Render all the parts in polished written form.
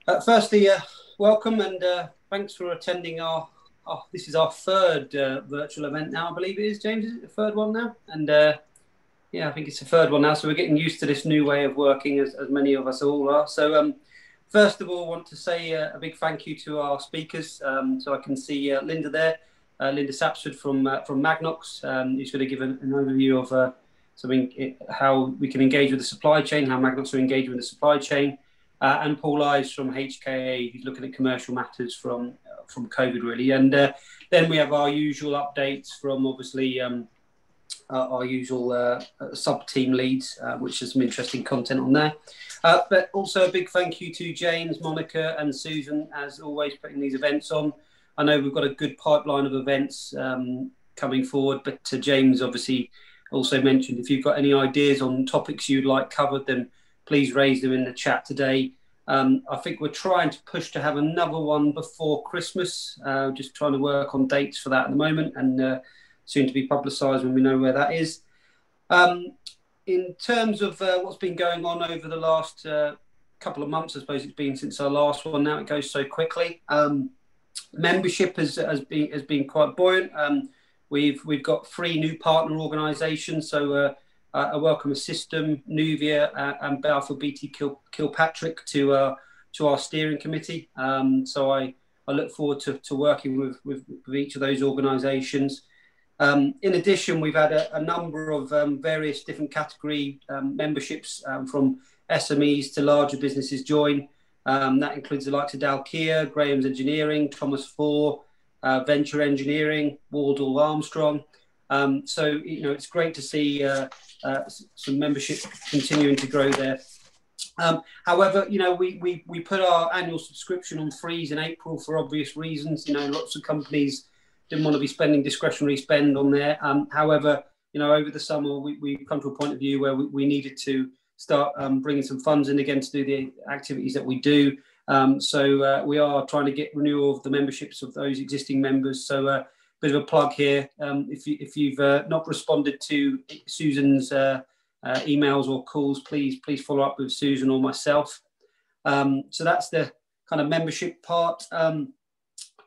Firstly, welcome and thanks for attending this is our third virtual event now, I believe it is, James. Is it the third one now? And yeah, I think it's the third one now. So we're getting used to this new way of working, as many of us all are. So first of all, I want to say a big thank you to our speakers. So I can see Linda there, Linda Sapsford from Magnox, who's going to give an overview of how we can engage with the supply chain, how Magnox are engaging with the supply chain. And Paul Ives from HKA, who's looking at commercial matters from COVID, really. And then we have our usual updates from, obviously, our usual sub-team leads, which has some interesting content on there. But also a big thank you to James, Monica and Susan, as always, putting these events on. I know we've got a good pipeline of events coming forward, but James obviously also mentioned if you've got any ideas on topics you'd like covered, then please raise them in the chat today. I think we're trying to push to have another one before Christmas, just trying to work on dates for that at the moment, and soon to be publicised when we know where that is. In terms of what's been going on over the last couple of months, I suppose it's been since our last one now, it goes so quickly. Membership has been quite buoyant. We've got 3 new partner organisations, so I welcome a System, Nuvia, and Balfour Beatty Kilpatrick to our steering committee. So I look forward to working with each of those organisations. In addition, we've had a number of various different category memberships from SMEs to larger businesses join. That includes the likes of Dalkia, Graham's Engineering, Thomas Fore, Venture Engineering, Wardle Armstrong. So, you know, it's great to see some membership continuing to grow there. However, you know, we put our annual subscription on freeze in April for obvious reasons. You know, lots of companies didn't want to be spending discretionary spend on there. However, you know, over the summer, we've come to a point of view where we needed to start bringing some funds in again to do the activities that we do. So we are trying to get renewal of the memberships of those existing members. So bit of a plug here. If you've not responded to Susan's emails or calls, please follow up with Susan or myself. So that's the kind of membership part.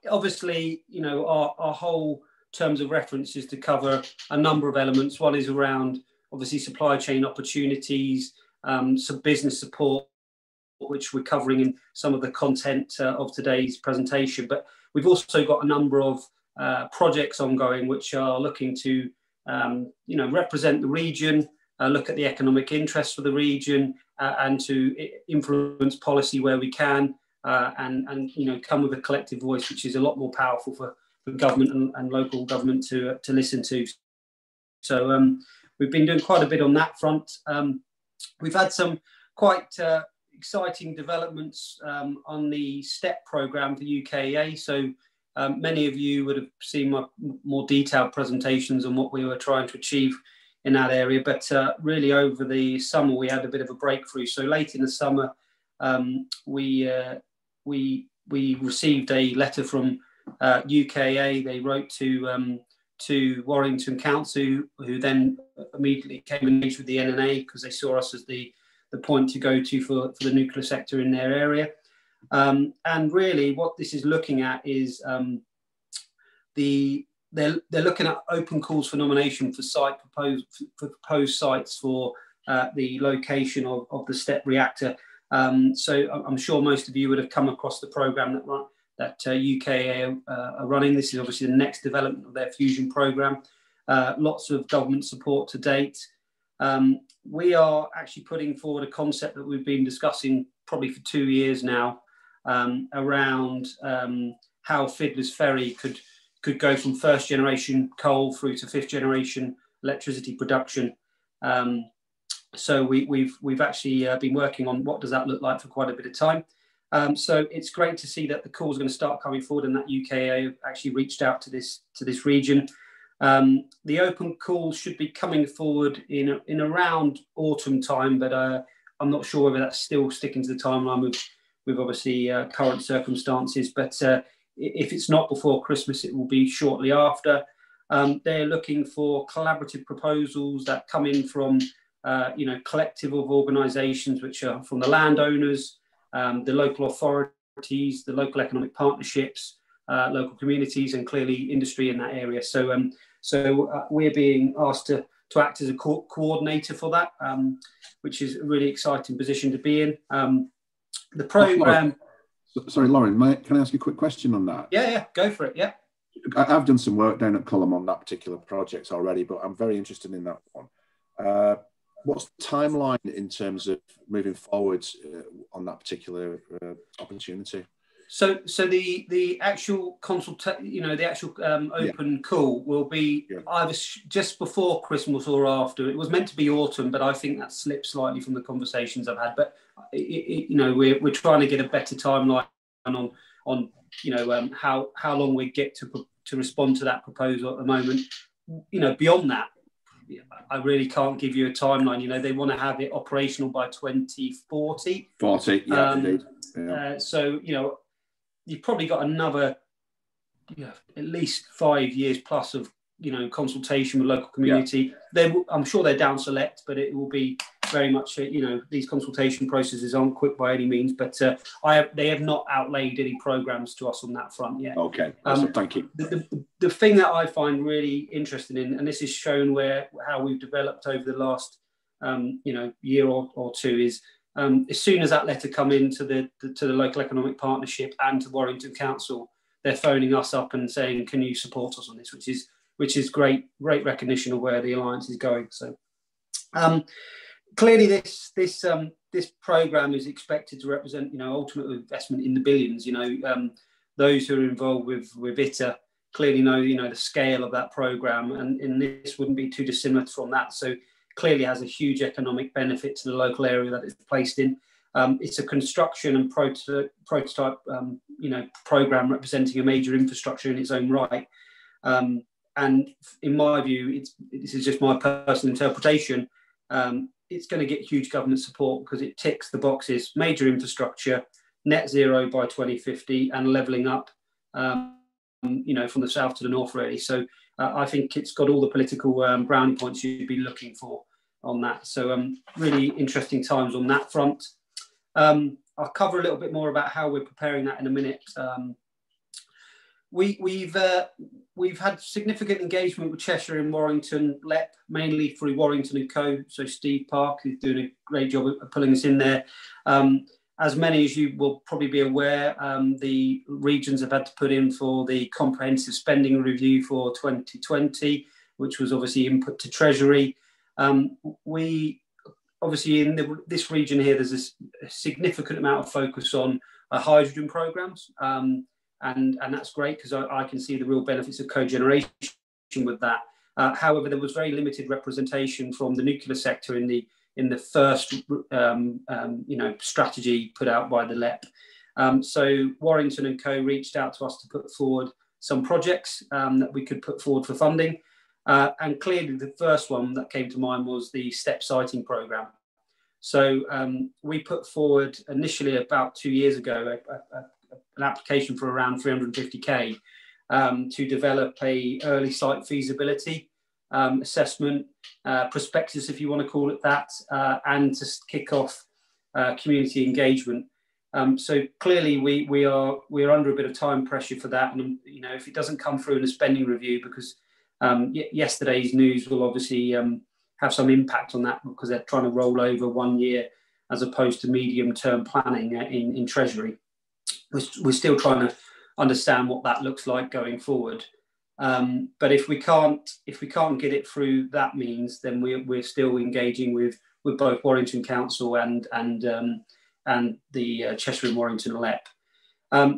Obviously, you know, our whole terms of reference is to cover a number of elements. One is around, obviously, supply chain opportunities, some business support, which we're covering in some of the content of today's presentation. But we've also got a number of projects ongoing which are looking to, you know, represent the region, look at the economic interests for the region, and to influence policy where we can, and you know, come with a collective voice, which is a lot more powerful for government and local government to listen to. So we've been doing quite a bit on that front. We've had some quite exciting developments on the STEP programme for UKEA. So many of you would have seen my more detailed presentations on what we were trying to achieve in that area. But really over the summer, we had a bit of a breakthrough. So late in the summer, we received a letter from UKEA. They wrote to Warrington Council, who then immediately came engaged with the NNA because they saw us as the point to go to for the nuclear sector in their area. And really what this is looking at is they're looking at open calls for nomination for proposed sites for the location of the STEP reactor. So I'm sure most of you would have come across the programme that UKEA are running. This is obviously the next development of their fusion programme. Lots of government support to date. We are actually putting forward a concept that we've been discussing probably for 2 years now, around how Fiddler's Ferry could go from first generation coal through to 5th generation electricity production. So we've actually been working on what does that look like for quite a bit of time. So it's great to see that the calls are going to start coming forward and that UKEA actually reached out to this region. The open calls should be coming forward in around autumn time, but I'm not sure whether that's still sticking to the timeline with obviously current circumstances. But if it's not before Christmas, it will be shortly after. They're looking for collaborative proposals that come in from you know, collective of organisations which are from the landowners, the local authorities, the local economic partnerships, local communities, and clearly industry in that area. So we're being asked to act as a coordinator for that, which is a really exciting position to be in. The programme... Sorry, Loren, can I ask you a quick question on that? Yeah, go for it, yeah. I've done some work down at Culham on that particular project already, but I'm very interested in that one. What's the timeline in terms of moving forwards on that particular opportunity? So the actual open call will be either just before Christmas or after. It was meant to be autumn, but I think that slipped slightly from the conversations I've had. But we're trying to get a better timeline on how long we get to respond to that proposal at the moment. Beyond that, I really can't give you a timeline. They want to have it operational by 2040. 40, yeah, indeed. Yeah. So you've probably got another at least 5 years plus of consultation with local community. I'm sure they're down select, but it will be very much these consultation processes aren't quick by any means, but they have not outlaid any programs to us on that front yet. Okay, thank you. The thing that I find really interesting in, and this is shown how we've developed over the last year or two, is as soon as that letter come into the local economic partnership and to Warrington Council, they're phoning us up and saying, can you support us on this, which is great recognition of where the alliance is going. So clearly this programme is expected to represent ultimate investment in the billions. Those who are involved with ITA clearly know the scale of that programme, and this wouldn't be too dissimilar from that. So clearly has a huge economic benefit to the local area that it's placed in. It's a construction and prototype programme representing a major infrastructure in its own right. And in my view, this is just my personal interpretation, it's going to get huge government support because it ticks the boxes: major infrastructure, net zero by 2050, and levelling up, from the south to the north, really. So I think it's got all the political brownie points you'd be looking for on that. So really interesting times on that front. I'll cover a little bit more about how we're preparing that in a minute. We've had significant engagement with Cheshire and Warrington LEP, mainly through Warrington and Co. So Steve Park is doing a great job of pulling us in there. As many as you will probably be aware, the regions have had to put in for the comprehensive spending review for 2020, which was obviously input to Treasury. We obviously in this region here, there's a significant amount of focus on hydrogen programs. And that's great because I can see the real benefits of cogeneration with that. However, there was very limited representation from the nuclear sector in the first strategy put out by the LEP. So Warrington and Co reached out to us to put forward some projects that we could put forward for funding. And clearly the first one that came to mind was the STEP siting programme. So we put forward initially about 2 years ago an application for around 350k to develop a early site feasibility assessment, prospectus, if you want to call it that, and to kick off community engagement. So clearly we are under a bit of time pressure for that, and if it doesn't come through in a spending review, because yesterday's news will obviously have some impact on that, because they're trying to roll over 1 year as opposed to medium-term planning in Treasury. We're still trying to understand what that looks like going forward. But if we can't get it through that means, then we're still engaging with both Warrington Council and the Cheshire and Warrington LEP.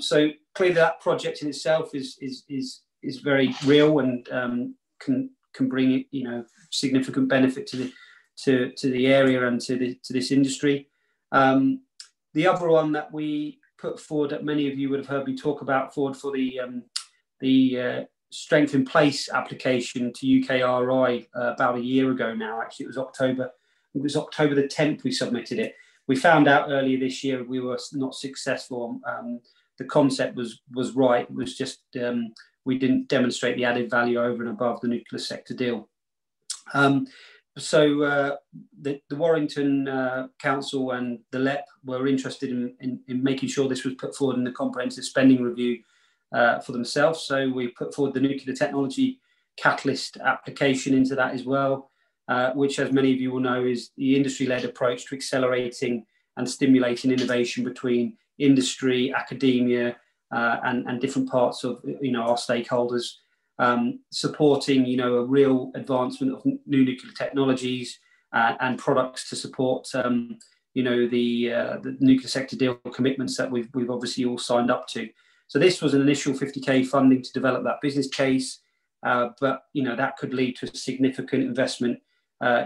So clearly that project in itself is very real and can bring significant benefit to the area and to this industry. The other one that we put forward, that many of you would have heard me talk about, forward for the strength in place application to UKRI about a year ago now. Actually, it was October the 10th we submitted it. We found out earlier this year we were not successful. The concept was right. It was just we didn't demonstrate the added value over and above the nuclear sector deal. the Warrington Council and the LEP were interested in making sure this was put forward in the comprehensive spending review for themselves. So we put forward the nuclear technology catalyst application into that as well, which, as many of you will know, is the industry-led approach to accelerating and stimulating innovation between industry, academia, and different parts of our stakeholders, supporting a real advancement of new nuclear technologies and products to support the nuclear sector deal commitments that we've obviously all signed up to. So this was an initial 50k funding to develop that business case, but that could lead to a significant investment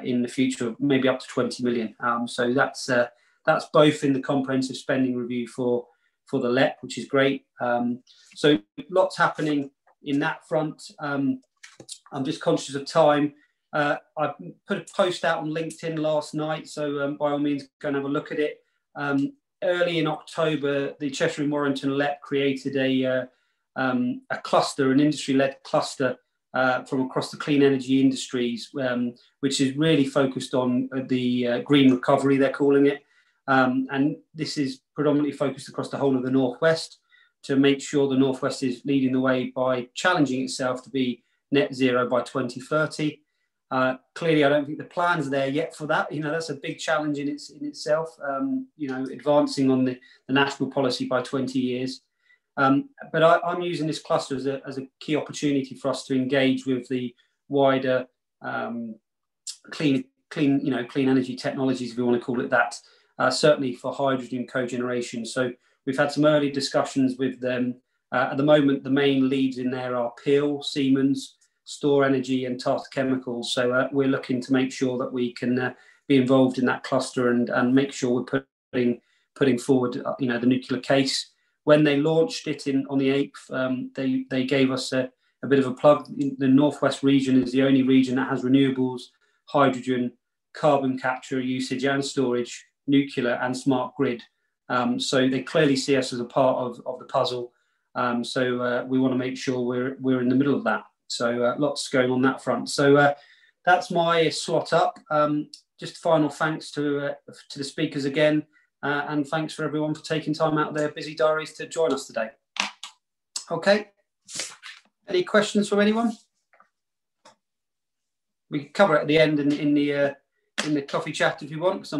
in the future of maybe up to 20 million. So that's both in the comprehensive spending review for the LEP, which is great. So lots happening in that front. I'm just conscious of time. I put a post out on LinkedIn last night, so by all means, go and have a look at it. Early in October, the Cheshire and Warrington LEP created a cluster, an industry-led cluster from across the clean energy industries, which is really focused on the green recovery, they're calling it. And this is predominantly focused across the whole of the Northwest to make sure the Northwest is leading the way by challenging itself to be net zero by 2030. Clearly, I don't think the plan's there yet for that. That's a big challenge in itself, advancing on the national policy by 20 years. But I'm using this cluster as a key opportunity for us to engage with the wider clean energy technologies, if you want to call it that, certainly for hydrogen cogeneration. So we've had some early discussions with them. At the moment, the main leads in there are Peel, Siemens, Store Energy and Tata Chemicals. So we're looking to make sure that we can be involved in that cluster and make sure we're putting forward the nuclear case. When they launched it on the 8th, they gave us a bit of a plug. The Northwest region is the only region that has renewables, hydrogen, carbon capture, usage and storage, nuclear and smart grid. So they clearly see us as a part of the puzzle. So we want to make sure we're in the middle of that. So lots going on that front. So that's my slot up. Just final thanks to the speakers again, and thanks for everyone for taking time out of their busy diaries to join us today. Okay, any questions from anyone? We can cover it at the end in the coffee chat if you want, because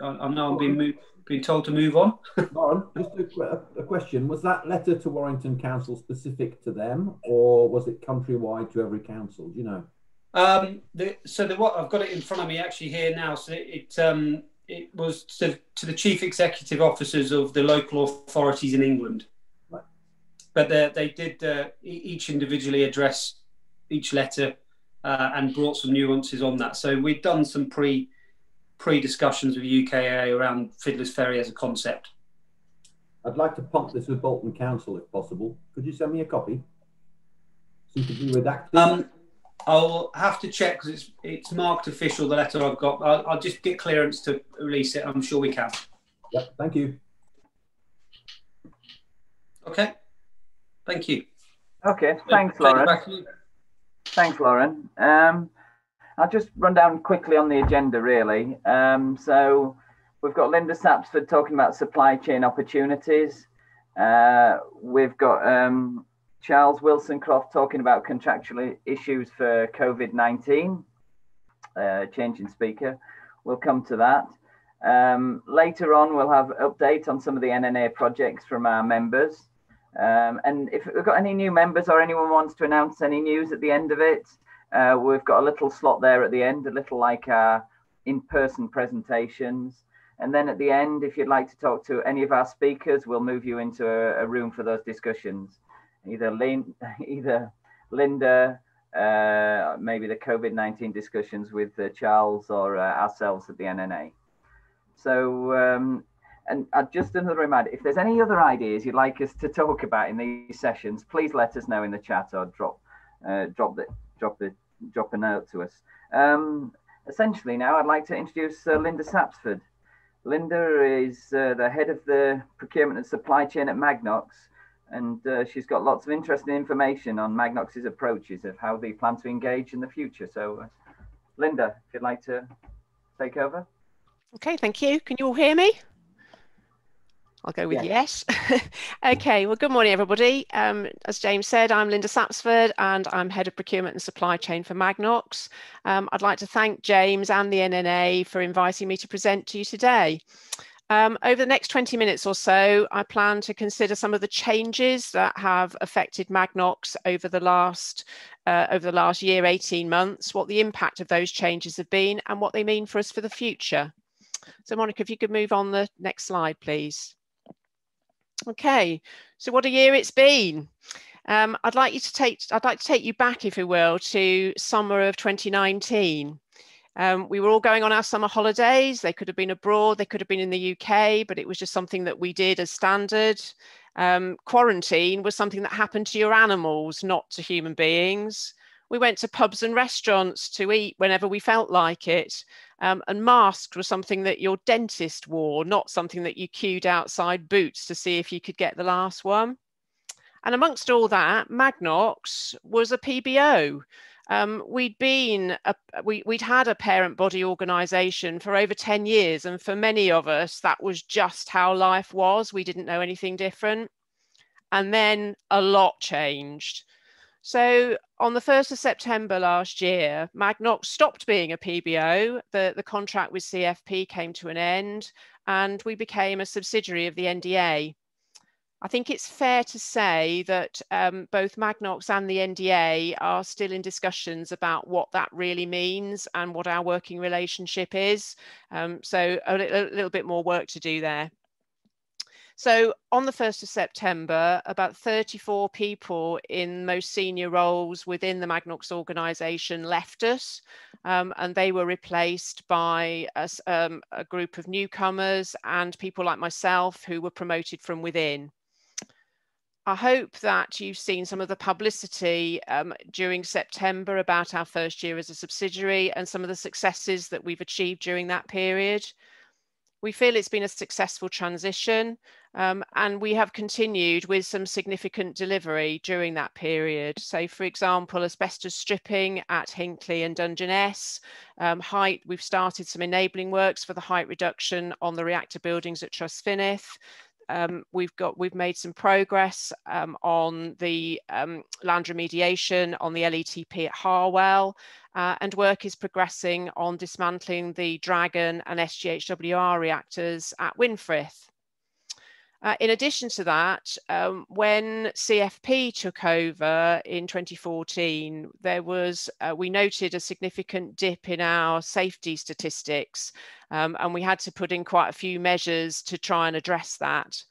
I know I'm being told to move on. Loren, just a question. Was that letter to Warrington Council specific to them, or was it countrywide to every council? Do you know? What I've got it in front of me actually here now. So it was to the chief executive officers of the local authorities in England. Right. But they did each individually address each letter and brought some nuances on that. So we'd done some pre-discussions with UKA around Fiddler's Ferry as a concept. I'd like to pump this with Bolton Council if possible. Could you send me a copy? Seems to be redacted. I'll have to check because it's marked official, the letter I've got. I'll just get clearance to release it. I'm sure we can. Yep, thank you. Okay, thank you. Okay, thanks, Loren. Thanks, Loren. I'll just run down quickly on the agenda, really. So we've got Linda Sapsford talking about supply chain opportunities. We've got Charles Wilsoncroft talking about contractual issues for COVID-19, changing speaker. We'll come to that. Later on, we'll have an update on some of the NNA projects from our members. And if we've got any new members or anyone wants to announce any news at the end of it, we've got a little slot there at the end, a little like our in-person presentations. And then at the end, if you'd like to talk to any of our speakers, we'll move you into a room for those discussions. Either Linda, maybe the COVID-19 discussions with Charles or ourselves at the NNA. So, and just another reminder, if there's any other ideas you'd like us to talk about in these sessions, please let us know in the chat or drop a note to us. Essentially now I'd like to introduce Linda Sapsford. Linda is the head of the procurement and supply chain at Magnox, and she's got lots of interesting information on Magnox's approaches of how they plan to engage in the future. So Linda, if you'd like to take over. Okay, thank you. Can you all hear me? I'll go with yes. Okay, well, good morning, everybody. As James said, I'm Linda Sapsford and I'm Head of Procurement and Supply Chain for Magnox. I'd like to thank James and the NNA for inviting me to present to you today. Over the next 20 minutes or so, I plan to consider some of the changes that have affected Magnox over the last year, 18 months, what the impact of those changes have been and what they mean for us for the future. So Monica, if you could move on the next slide, please. Okay, so what a year it's been. I'd like to take you back, if you will, to summer of 2019. We were all going on our summer holidays. They could have been abroad, they could have been in the UK, but it was just something that we did as standard. Quarantine was something that happened to your animals, not to human beings. We went to pubs and restaurants to eat whenever we felt like it. And masks were something that your dentist wore, not something that you queued outside Boots to see if you could get the last one. And amongst all that, Magnox was a PBO. We'd had a parent body organisation for over 10 years. And for many of us, that was just how life was. We didn't know anything different. And then a lot changed. So on the 1st of September last year, Magnox stopped being a PBO. The contract with CFP came to an end and we became a subsidiary of the NDA. I think it's fair to say that both Magnox and the NDA are still in discussions about what that really means and what our working relationship is. So a little bit more work to do there. So on the 1st of September, about 34 people in most senior roles within the Magnox organisation left us, and they were replaced by a group of newcomers and people like myself who were promoted from within. I hope that you've seen some of the publicity during September about our first year as a subsidiary and some of the successes that we've achieved during that period. We feel it's been a successful transition and we have continued with some significant delivery during that period. So for example, asbestos stripping at Hinckley and Dungeness, height, we've started some enabling works for the height reduction on the reactor buildings at Trustfinnith. We've made some progress on the land remediation on the LETP at Harwell, and work is progressing on dismantling the Dragon and SGHWR reactors at Winfrith. In addition to that, when CFP took over in 2014, there was, we noted a significant dip in our safety statistics, and we had to put in quite a few measures to try and address that.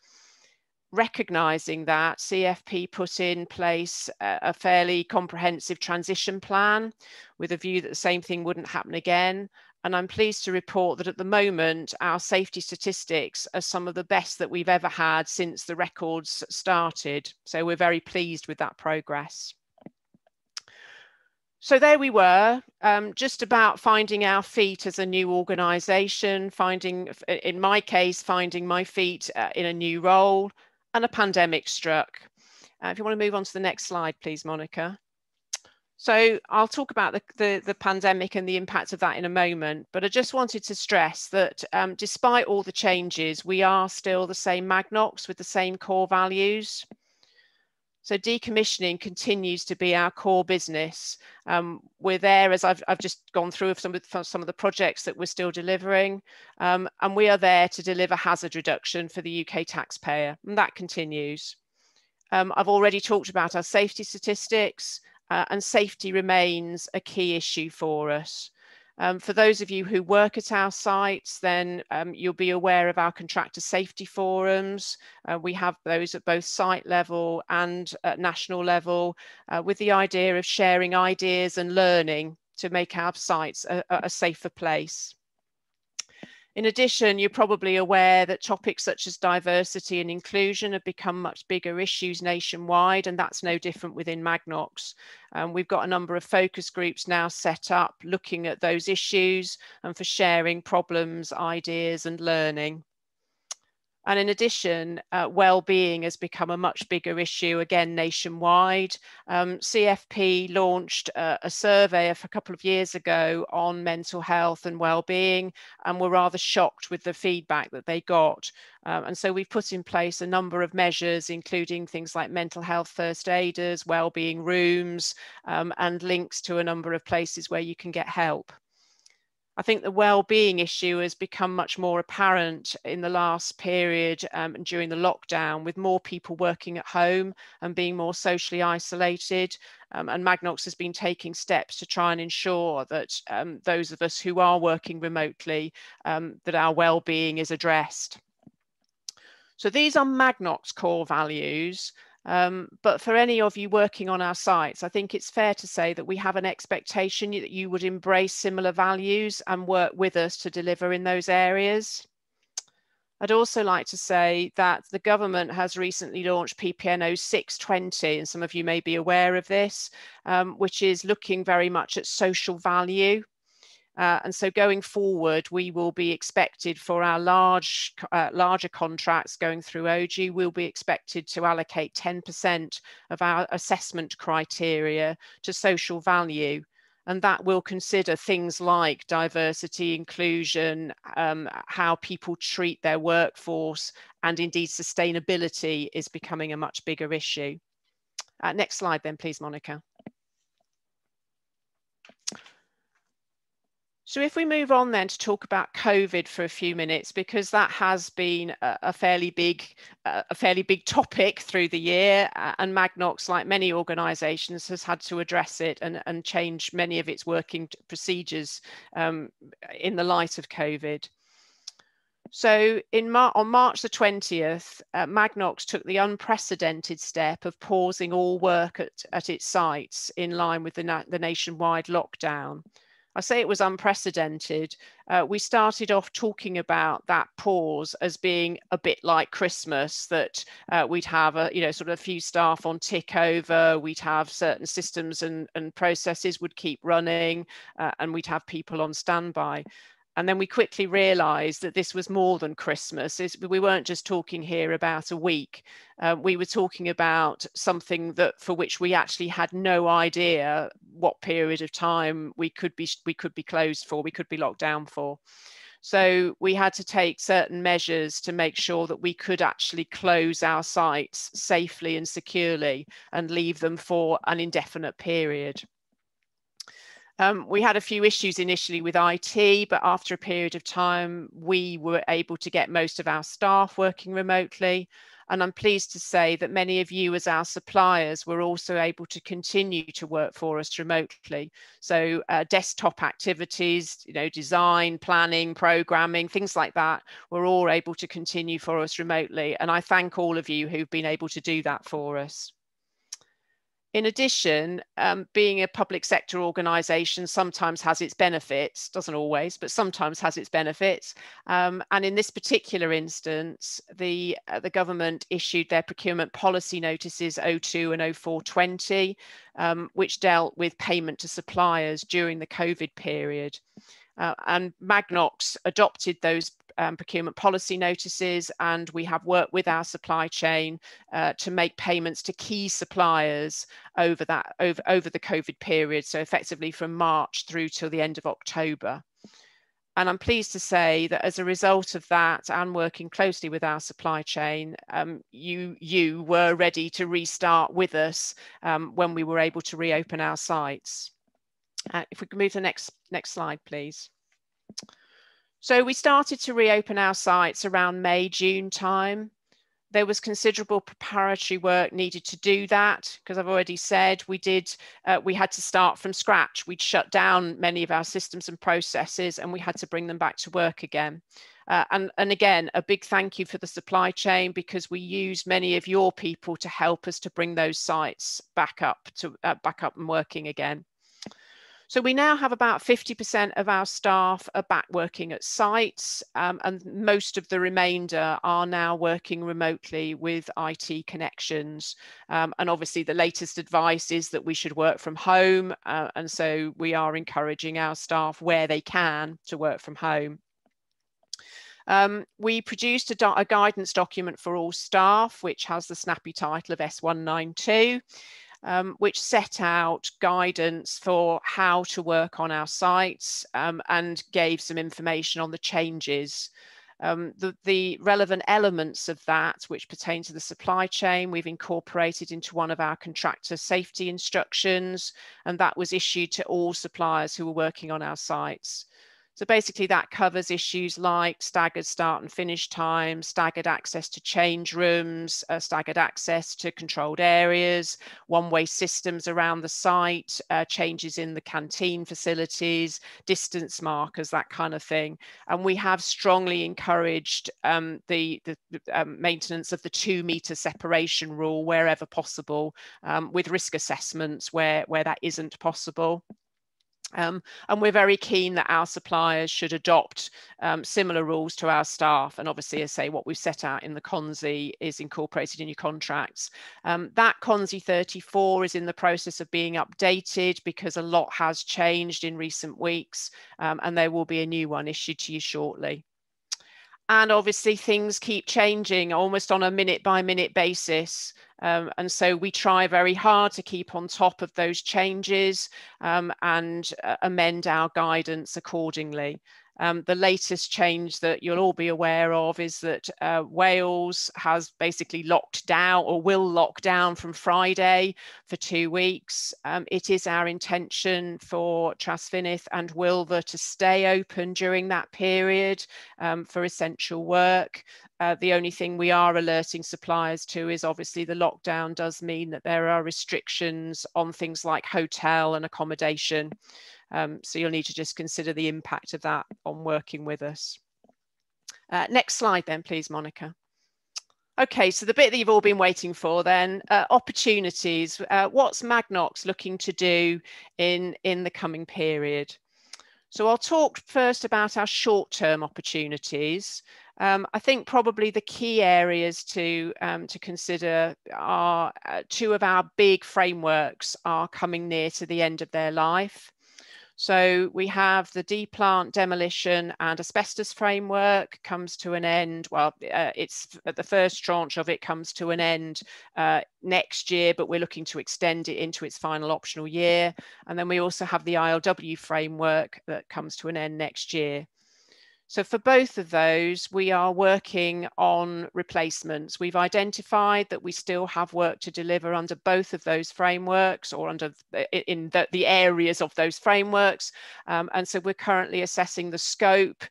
Recognising that, CFP put in place a fairly comprehensive transition plan with a view that the same thing wouldn't happen again. And I'm pleased to report that at the moment, our safety statistics are some of the best that we've ever had since the records started. So we're very pleased with that progress. So there we were, just about finding our feet as a new organisation, in my case, finding my feet in a new role, and a pandemic struck. If you want to move on to the next slide, please, Monica. So I'll talk about the pandemic and the impact of that in a moment, but I just wanted to stress that despite all the changes, we are still the same Magnox with the same core values. So decommissioning continues to be our core business. We're there, as I've just gone through some of the projects that we're still delivering, and we are there to deliver hazard reduction for the UK taxpayer, and that continues. I've already talked about our safety statistics, and safety remains a key issue for us. For those of you who work at our sites, then you'll be aware of our contractor safety forums. We have those at both site level and at national level, with the idea of sharing ideas and learning to make our sites a safer place. In addition, you're probably aware that topics such as diversity and inclusion have become much bigger issues nationwide, and that's no different within Magnox. We've got a number of focus groups now set up looking at those issues and for sharing problems, ideas and learning. And in addition, well-being has become a much bigger issue, again, nationwide. CFP launched a survey a couple of years ago on mental health and well-being, and were rather shocked with the feedback that they got. And so we've put in place a number of measures, including things like mental health first aiders, well-being rooms, and links to a number of places where you can get help. I think the well-being issue has become much more apparent in the last period and during the lockdown, with more people working at home and being more socially isolated. And Magnox has been taking steps to try and ensure that those of us who are working remotely, that our well-being is addressed. So these are Magnox core values. But for any of you working on our sites, I think it's fair to say that we have an expectation that you would embrace similar values and work with us to deliver in those areas. I'd also like to say that the government has recently launched PPNO 620, and some of you may be aware of this, which is looking very much at social value. And so going forward, we will be expected for our larger contracts going through OG, we'll be expected to allocate 10% of our assessment criteria to social value. And that will consider things like diversity, inclusion, how people treat their workforce, and indeed sustainability is becoming a much bigger issue. Next slide then, please, Monica. So if we move on then to talk about COVID for a few minutes, because that has been a fairly big topic through the year, and Magnox, like many organisations, has had to address it and change many of its working procedures in the light of COVID. So on March the 20th, Magnox took the unprecedented step of pausing all work at its sites in line with the nationwide lockdown. I say it was unprecedented. We started off talking about that pause as being a bit like Christmas, that we'd have sort of a few staff on tick over, we'd have certain systems and processes would keep running, and we'd have people on standby. And then we quickly realised that this was more than Christmas. We weren't just talking here about a week. We were talking about something for which we actually had no idea what period of time we could be closed for, we could be locked down for. So we had to take certain measures to make sure that we could actually close our sites safely and securely and leave them for an indefinite period. We had a few issues initially with IT, but after a period of time, we were able to get most of our staff working remotely. And I'm pleased to say that many of you as our suppliers were also able to continue to work for us remotely. So desktop activities, design, planning, programming, things like that, were all able to continue for us remotely. And I thank all of you who've been able to do that for us. In addition, being a public sector organisation sometimes has its benefits, doesn't always, but sometimes has its benefits. And in this particular instance, the government issued their procurement policy notices 02 and 0420, which dealt with payment to suppliers during the COVID period. And Magnox adopted those procurement policy notices, and we have worked with our supply chain to make payments to key suppliers over the COVID period, so effectively from March through till the end of October. And I'm pleased to say that as a result of that, and working closely with our supply chain, you were ready to restart with us when we were able to reopen our sites. If we can move to the next slide, please. So we started to reopen our sites around May, June time. There was considerable preparatory work needed to do that, because I've already said we had to start from scratch. We'd shut down many of our systems and processes, and we had to bring them back to work again. And again, a big thank you for the supply chain, because we used many of your people to help us to bring those sites back up and working again. So we now have about 50% of our staff are back working at sites, and most of the remainder are now working remotely with IT connections. And obviously the latest advice is that we should work from home. And so we are encouraging our staff where they can to work from home. We produced a guidance document for all staff, which has the snappy title of S192, which set out guidance for how to work on our sites, and gave some information on the changes. The relevant elements of that, which pertain to the supply chain, we've incorporated into one of our contractor safety instructions, and that was issued to all suppliers who were working on our sites. So basically that covers issues like staggered start and finish times, staggered access to change rooms, staggered access to controlled areas, one-way systems around the site, changes in the canteen facilities, distance markers, that kind of thing. And we have strongly encouraged the maintenance of the 2-metre separation rule wherever possible, with risk assessments where that isn't possible. And we're very keen that our suppliers should adopt similar rules to our staff. And obviously, as I say, what we've set out in the CONSI is incorporated in your contracts. That CONSI 34 is in the process of being updated because a lot has changed in recent weeks, and there will be a new one issued to you shortly. And obviously things keep changing almost on a minute-by-minute basis. And so we try very hard to keep on top of those changes, and amend our guidance accordingly. The latest change that you'll all be aware of is that Wales has basically locked down, or will lock down from Friday for 2 weeks. It is our intention for Trasfynydd and Wilver to stay open during that period for essential work. The only thing we are alerting suppliers to is obviously the lockdown does mean that there are restrictions on things like hotel and accommodation. So you'll need to just consider the impact of that on working with us. Next slide then, please, Monica. Okay, so the bit that you've all been waiting for then, opportunities. What's Magnox looking to do in the coming period? So I'll talk first about our short-term opportunities. I think probably the key areas to consider are 2 of our big frameworks are coming near to the end of their life. So we have the D-plant demolition and asbestos framework comes to an end. Well, it's the first tranche of it comes to an end next year, but we're looking to extend it into its final optional year. And then we also have the ILW framework that comes to an end next year. So for both of those, we are working on replacements. We've identified that we still have work to deliver under both of those frameworks, or under in the areas of those frameworks. And so we're currently assessing the scope,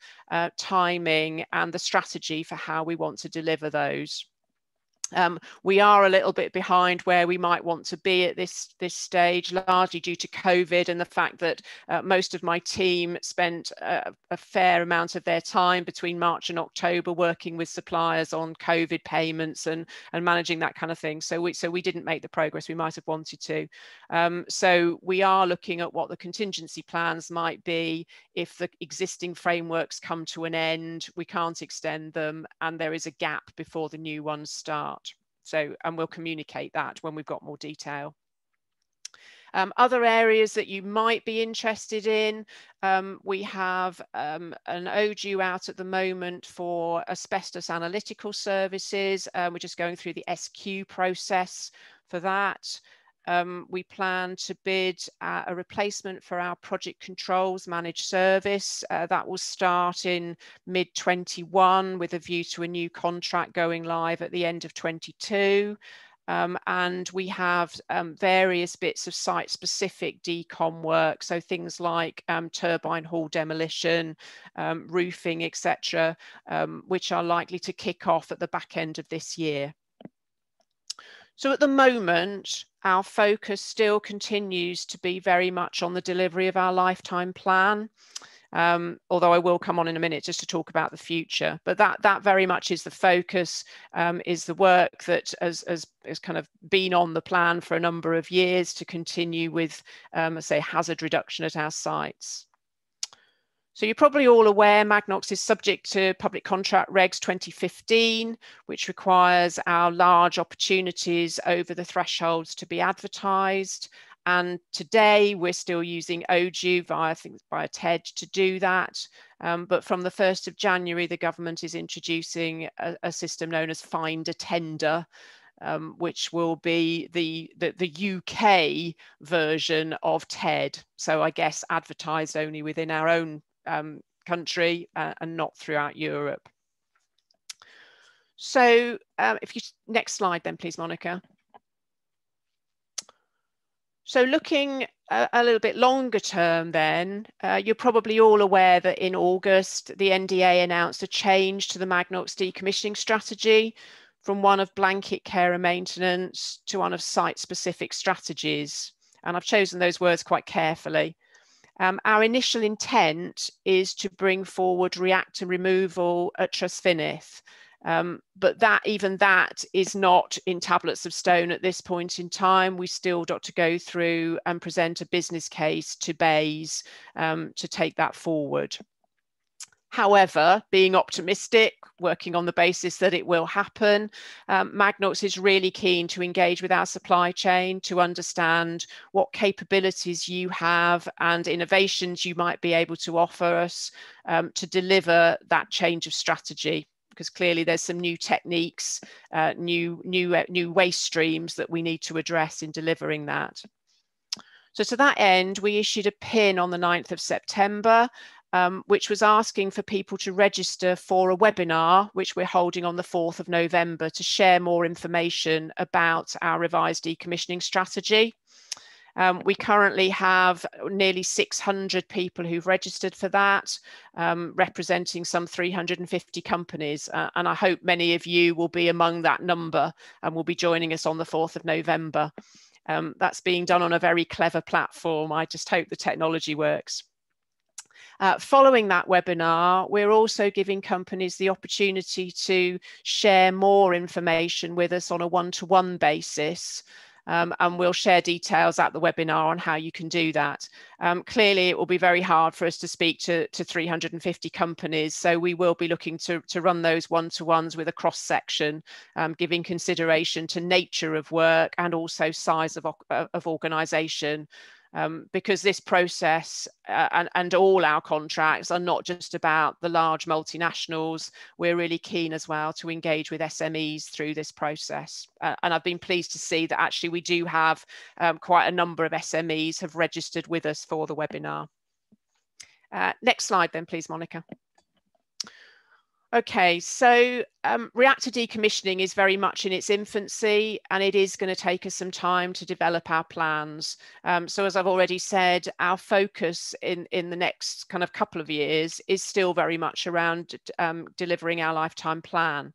timing, and the strategy for how we want to deliver those. We are a little bit behind where we might want to be at this stage, largely due to COVID and the fact that most of my team spent a fair amount of their time between March and October working with suppliers on COVID payments and managing that kind of thing. So we didn't make the progress we might have wanted to. So we are looking at what the contingency plans might be if the existing frameworks come to an end, we can't extend them, and there is a gap before the new ones start. So, and we'll communicate that when we've got more detail. Other areas that you might be interested in, we have an ODU out at the moment for asbestos analytical services. We're just going through the SQ process for that. We plan to bid a replacement for our project controls managed service. That will start in mid-21 with a view to a new contract going live at the end of 22. And we have various bits of site-specific decom work, so things like turbine hall demolition, roofing, etc., which are likely to kick off at the back end of this year. So at the moment, our focus still continues to be very much on the delivery of our lifetime plan, although I will come on in a minute just to talk about the future. But that very much is the focus, is the work that has kind of been on the plan for a number of years to continue with, say, hazard reduction at our sites. So you're probably all aware Magnox is subject to Public Contract Regs 2015, which requires our large opportunities over the thresholds to be advertised. And today we're still using OJU via TED to do that. But from the 1st of January, the government is introducing a system known as Find a Tender, which will be the UK version of TED. So I guess advertised only within our own country and not throughout Europe. So if you, next slide then please, Monica. So looking a little bit longer term then, you're probably all aware that in August, the NDA announced a change to the Magnox decommissioning strategy from one of blanket care and maintenance to one of site-specific strategies. And I've chosen those words quite carefully. Our initial intent is to bring forward reactor removal at Trusfinith. But even that is not in tablets of stone at this point in time. We still got to go through and present a business case to BEIS to take that forward. However, being optimistic, working on the basis that it will happen, Magnox is really keen to engage with our supply chain to understand what capabilities you have and innovations you might be able to offer us to deliver that change of strategy. Because clearly there's some new techniques, new waste streams that we need to address in delivering that. So to that end, we issued a PIN on the 9th of September, which was asking for people to register for a webinar, which we're holding on the 4th of November to share more information about our revised decommissioning strategy. We currently have nearly 600 people who've registered for that, representing some 350 companies. And I hope many of you will be among that number and will be joining us on the 4th of November. That's being done on a very clever platform. I just hope the technology works. Following that webinar, we're also giving companies the opportunity to share more information with us on a one-to-one basis. And we'll share details at the webinar on how you can do that. Clearly, it will be very hard for us to speak to 350 companies, so we will be looking to run those one-to-ones with a cross-section, giving consideration to nature of work and also size of organisation. Because this process and all our contracts are not just about the large multinationals. We're really keen as well to engage with SMEs through this process. And I've been pleased to see that actually we do have quite a number of SMEs have registered with us for the webinar. Next slide then, please, Monica. Okay, so reactor decommissioning is very much in its infancy, and it is going to take us some time to develop our plans. So as I've already said, our focus in the next kind of couple of years is still very much around delivering our lifetime plan.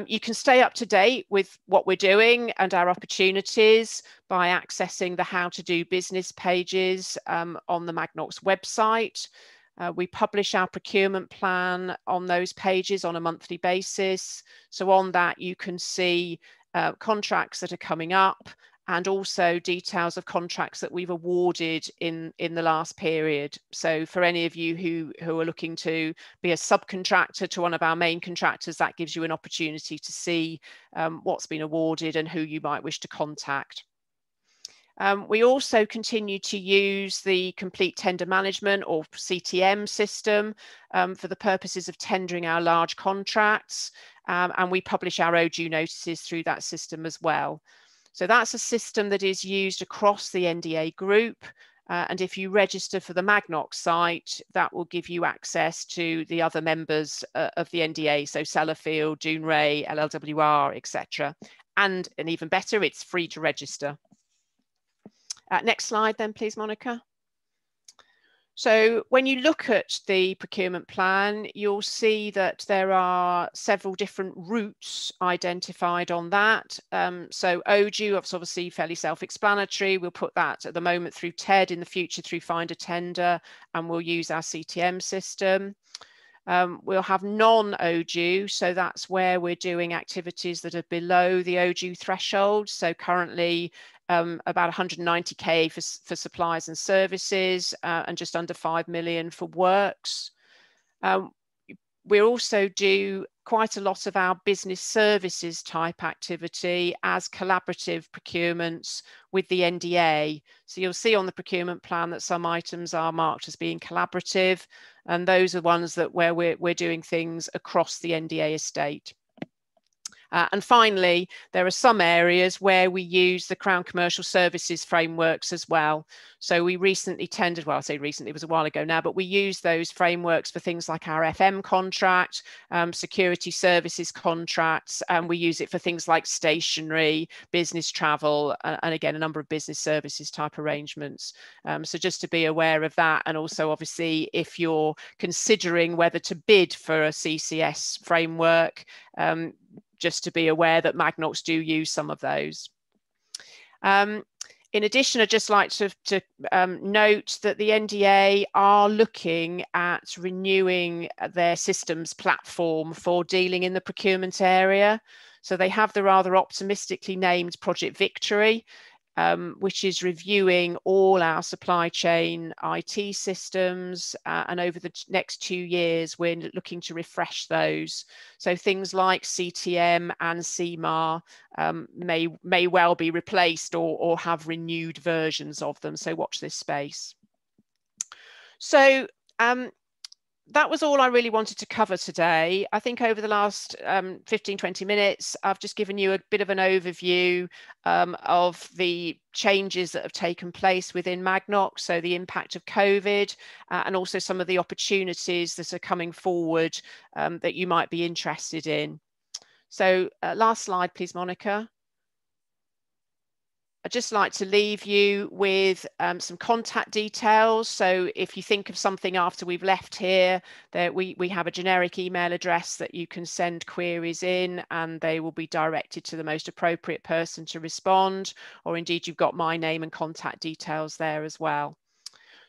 You can stay up to date with what we're doing and our opportunities by accessing the How to Do Business pages on the Magnox website. We publish our procurement plan on those pages on a monthly basis. So on that, you can see contracts that are coming up and also details of contracts that we've awarded in the last period. So for any of you who are looking to be a subcontractor to one of our main contractors, that gives you an opportunity to see what's been awarded and who you might wish to contact. We also continue to use the complete tender management or CTM system for the purposes of tendering our large contracts, and we publish our OJU notices through that system as well. So that's a system that is used across the NDA group, and if you register for the Magnox site, that will give you access to the other members of the NDA, so Sellafield, Dounreay, LLWR, etc. And even better, it's free to register. Next slide then, please, Monica. So when you look at the procurement plan, you'll see that there are several different routes identified on that. So OJU is obviously fairly self-explanatory. We'll put that at the moment through TED, in the future through Find a Tender, and we'll use our CTM system. We'll have non-OJU, so that's where we're doing activities that are below the OJU threshold. So currently about 190k for supplies and services and just under 5 million for works. we also do quite a lot of our business services type activity as collaborative procurements with the NDA. So you'll see on the procurement plan that some items are marked as being collaborative, and those are ones that where we're doing things across the NDA estate. And finally, there are some areas where we use the Crown Commercial Services frameworks as well. So we recently tendered, well, I say recently, it was a while ago now, but we use those frameworks for things like our FM contract, security services contracts, and we use it for things like stationery, business travel, and again, a number of business services type arrangements. So just to be aware of that. And also, obviously, if you're considering whether to bid for a CCS framework, just to be aware that Magnox do use some of those. In addition, I'd just like to note that the NDA are looking at renewing their systems platform for dealing in the procurement area. So they have the rather optimistically named Project Victory, which is reviewing all our supply chain IT systems, and over the next 2 years we're looking to refresh those. So things like CTM and CMAR may well be replaced or have renewed versions of them, so watch this space. So that was all I really wanted to cover today. I think over the last 15-20 minutes, I've just given you a bit of an overview of the changes that have taken place within Magnox, so the impact of COVID, and also some of the opportunities that are coming forward that you might be interested in. So last slide, please, Monica. I'd just like to leave you with some contact details. So if you think of something after we've left here, that we have a generic email address that you can send queries in, and they will be directed to the most appropriate person to respond, or indeed you've got my name and contact details there as well.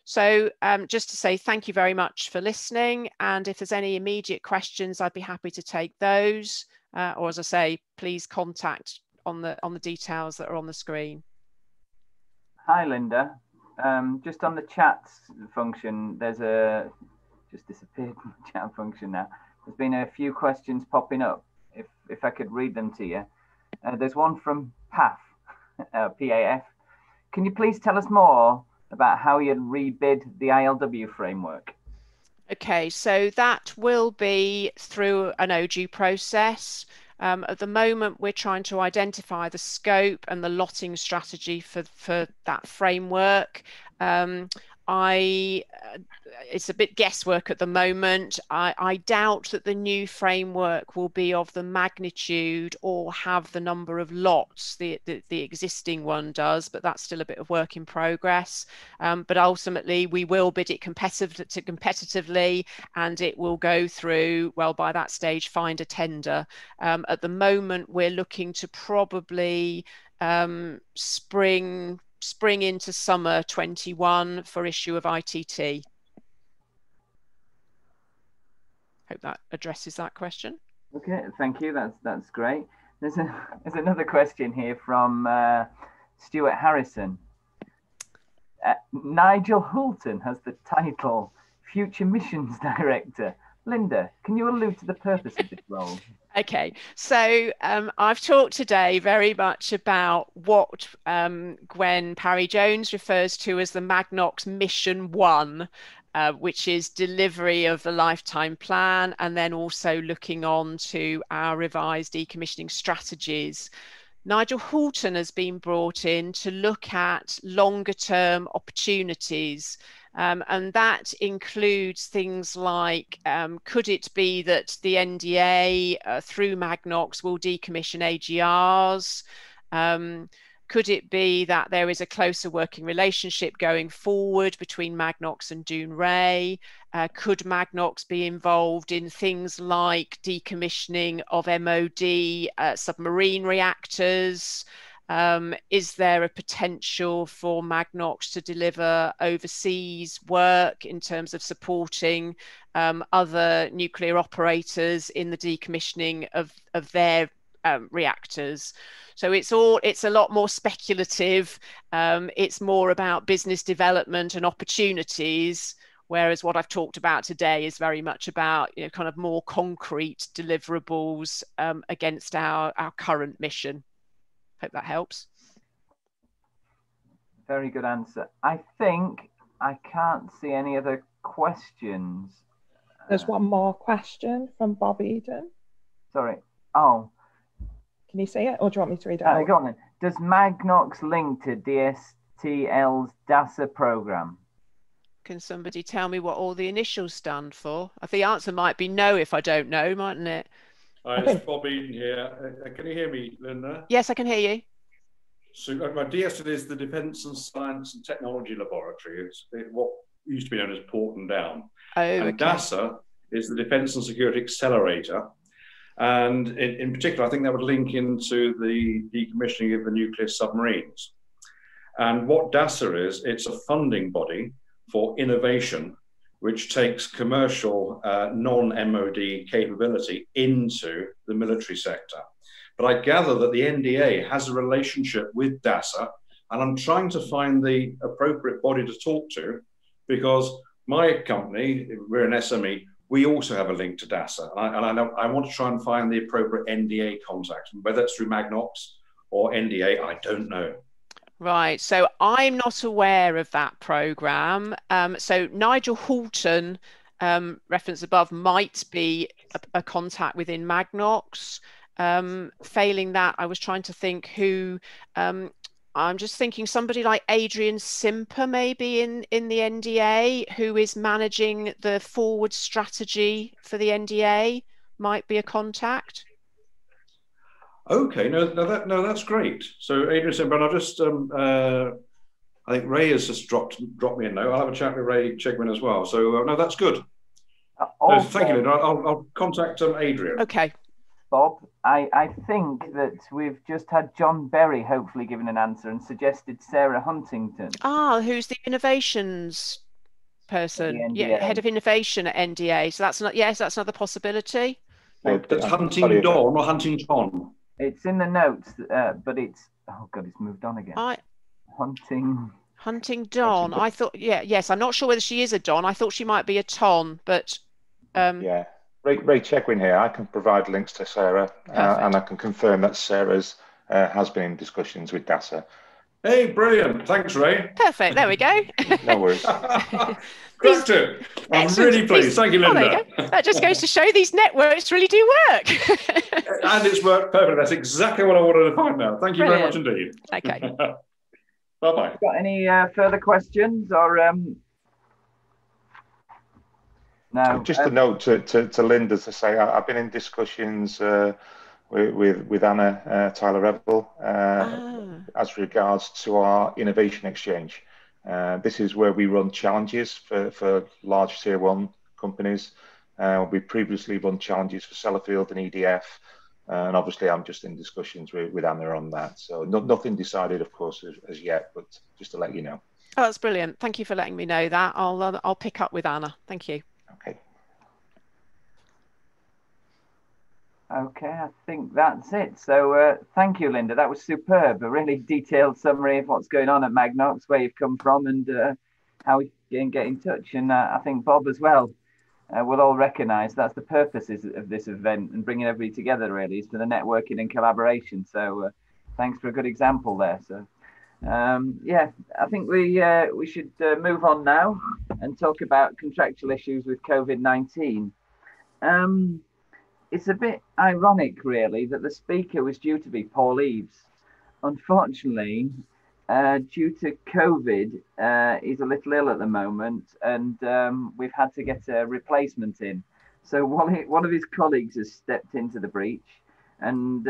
So just to say thank you very much for listening, and if there's any immediate questions, I'd be happy to take those, or as I say, please contact on the details that are on the screen. Hi, Linda. Just on the chat function, there's just disappeared from the chat function now. There's been a few questions popping up. If I could read them to you. There's one from PAF, PAF. Can you please tell us more about how you'd rebid the ILW framework? Okay, so that will be through an OG process. At the moment, we're trying to identify the scope and the lotting strategy for that framework. It's a bit guesswork at the moment. I doubt that the new framework will be of the magnitude or have the number of lots the existing one does, but that's still a bit of work in progress. But ultimately, we will bid it competitively, and it will go through, well, by that stage, find a tender. At the moment, we're looking to probably spring into summer 21 for issue of ITT. Hope that addresses that question. Okay, thank you. That's great. There's another question here from Stuart Harrison. Nigel Hulton has the title Future Missions Director. Linda, can you allude to the purpose of this role? Okay, so I've talked today very much about what Gwen Parry-Jones refers to as the Magnox Mission 1, which is delivery of the lifetime plan, and then also looking on to our revised decommissioning strategies. Nigel Hulton has been brought in to look at longer term opportunities. And that includes things like, could it be that the NDA through Magnox will decommission AGRs? Could it be that there is a closer working relationship going forward between Magnox and Dounreay? Could Magnox be involved in things like decommissioning of MOD submarine reactors? Is there a potential for Magnox to deliver overseas work in terms of supporting other nuclear operators in the decommissioning of their reactors? So it's a lot more speculative. It's more about business development and opportunities. Whereas what I've talked about today is very much about, you know, kind of more concrete deliverables against our current mission. Hope that helps. Very good answer. I think I can't see any other questions. There's one more question from Bob Eden. Sorry. Oh. Can you see it, or do you want me to read it out? Go on then. Does Magnox link to DSTL's DASA program? Can somebody tell me what all the initials stand for? I think the answer might be no if I don't know, mightn't it? Hi, it's Bob Eden here. Can you hear me, Linda? Yes, I can hear you. So my DSTL is the Defence and Science and Technology Laboratory. It's what used to be known as Port and Down. Oh, and okay. DASA is the Defence and Security Accelerator. And in particular, I think that would link into the decommissioning of the nuclear submarines. And what DASA is, it's a funding body for innovation, which takes commercial non-MOD capability into the military sector. But I gather that the NDA has a relationship with DASA, and I'm trying to find the appropriate body to talk to, because my company, we're an SME, we also have a link to DASA. And I want to try and find the appropriate NDA contact, whether it's through Magnox or NDA, I don't know. Right, so I'm not aware of that programme. So Nigel Halton, reference above, might be a contact within Magnox. Failing that, I was trying to think who, I'm just thinking somebody like Adrian Simper maybe in the NDA, who is managing the forward strategy for the NDA, might be a contact. Okay, no, that's great. So Adrian Simper, and I'll just, I think Ray has just dropped me a note. I'll have a chat with Ray Chegwin as well. So no, that's good. No, thank you, Linda. I'll contact Adrian. Okay. Bob, I think that we've just had John Berry hopefully given an answer and suggested Sarah Huntington. Ah, who's the innovations person? Yeah, head of innovation at NDA. So that's not, yes, that's another possibility. That's Hunting Dawn or Hunting John? It's in the notes, but it's, oh God, it's moved on again. Hunting Dawn. I thought, yes, I'm not sure whether she is a Don. I thought she might be a Ton, but yeah. Ray Chegwin here. I can provide links to Sarah, and I can confirm that Sarah's has been in discussions with DASA. Hey, brilliant. Thanks, Ray. Perfect. There we go. No worries. Great. I'm really pleased. Thank you, Linda. You that just goes to show these networks really do work. And it's worked perfectly. That's exactly what I wanted to find out. Thank you very much indeed. Okay. Bye-bye. Got any further questions or... No. Just a note to Linda to say I've been in discussions with Anna Tyler-Revel as regards to our innovation exchange. This is where we run challenges for large tier 1 companies. We previously run challenges for Sellafield and EDF, and obviously I'm just in discussions with Anna on that. So nothing decided, of course, as yet, but just to let you know. Oh, that's brilliant. Thank you for letting me know that. I'll pick up with Anna. Thank you. Okay, I think that's it. So thank you, Linda. That was superb. A really detailed summary of what's going on at Magnox, where you've come from, and how we can get in touch. And I think Bob as well will all recognise that's the purpose of this event, and bringing everybody together really is for the networking and collaboration. So thanks for a good example there. So yeah, I think we should move on now and talk about contractual issues with COVID-19. It's a bit ironic, really, that the speaker was due to be Paul Eves. Unfortunately, due to COVID, he's a little ill at the moment, and we've had to get a replacement in. So one of his colleagues has stepped into the breach, and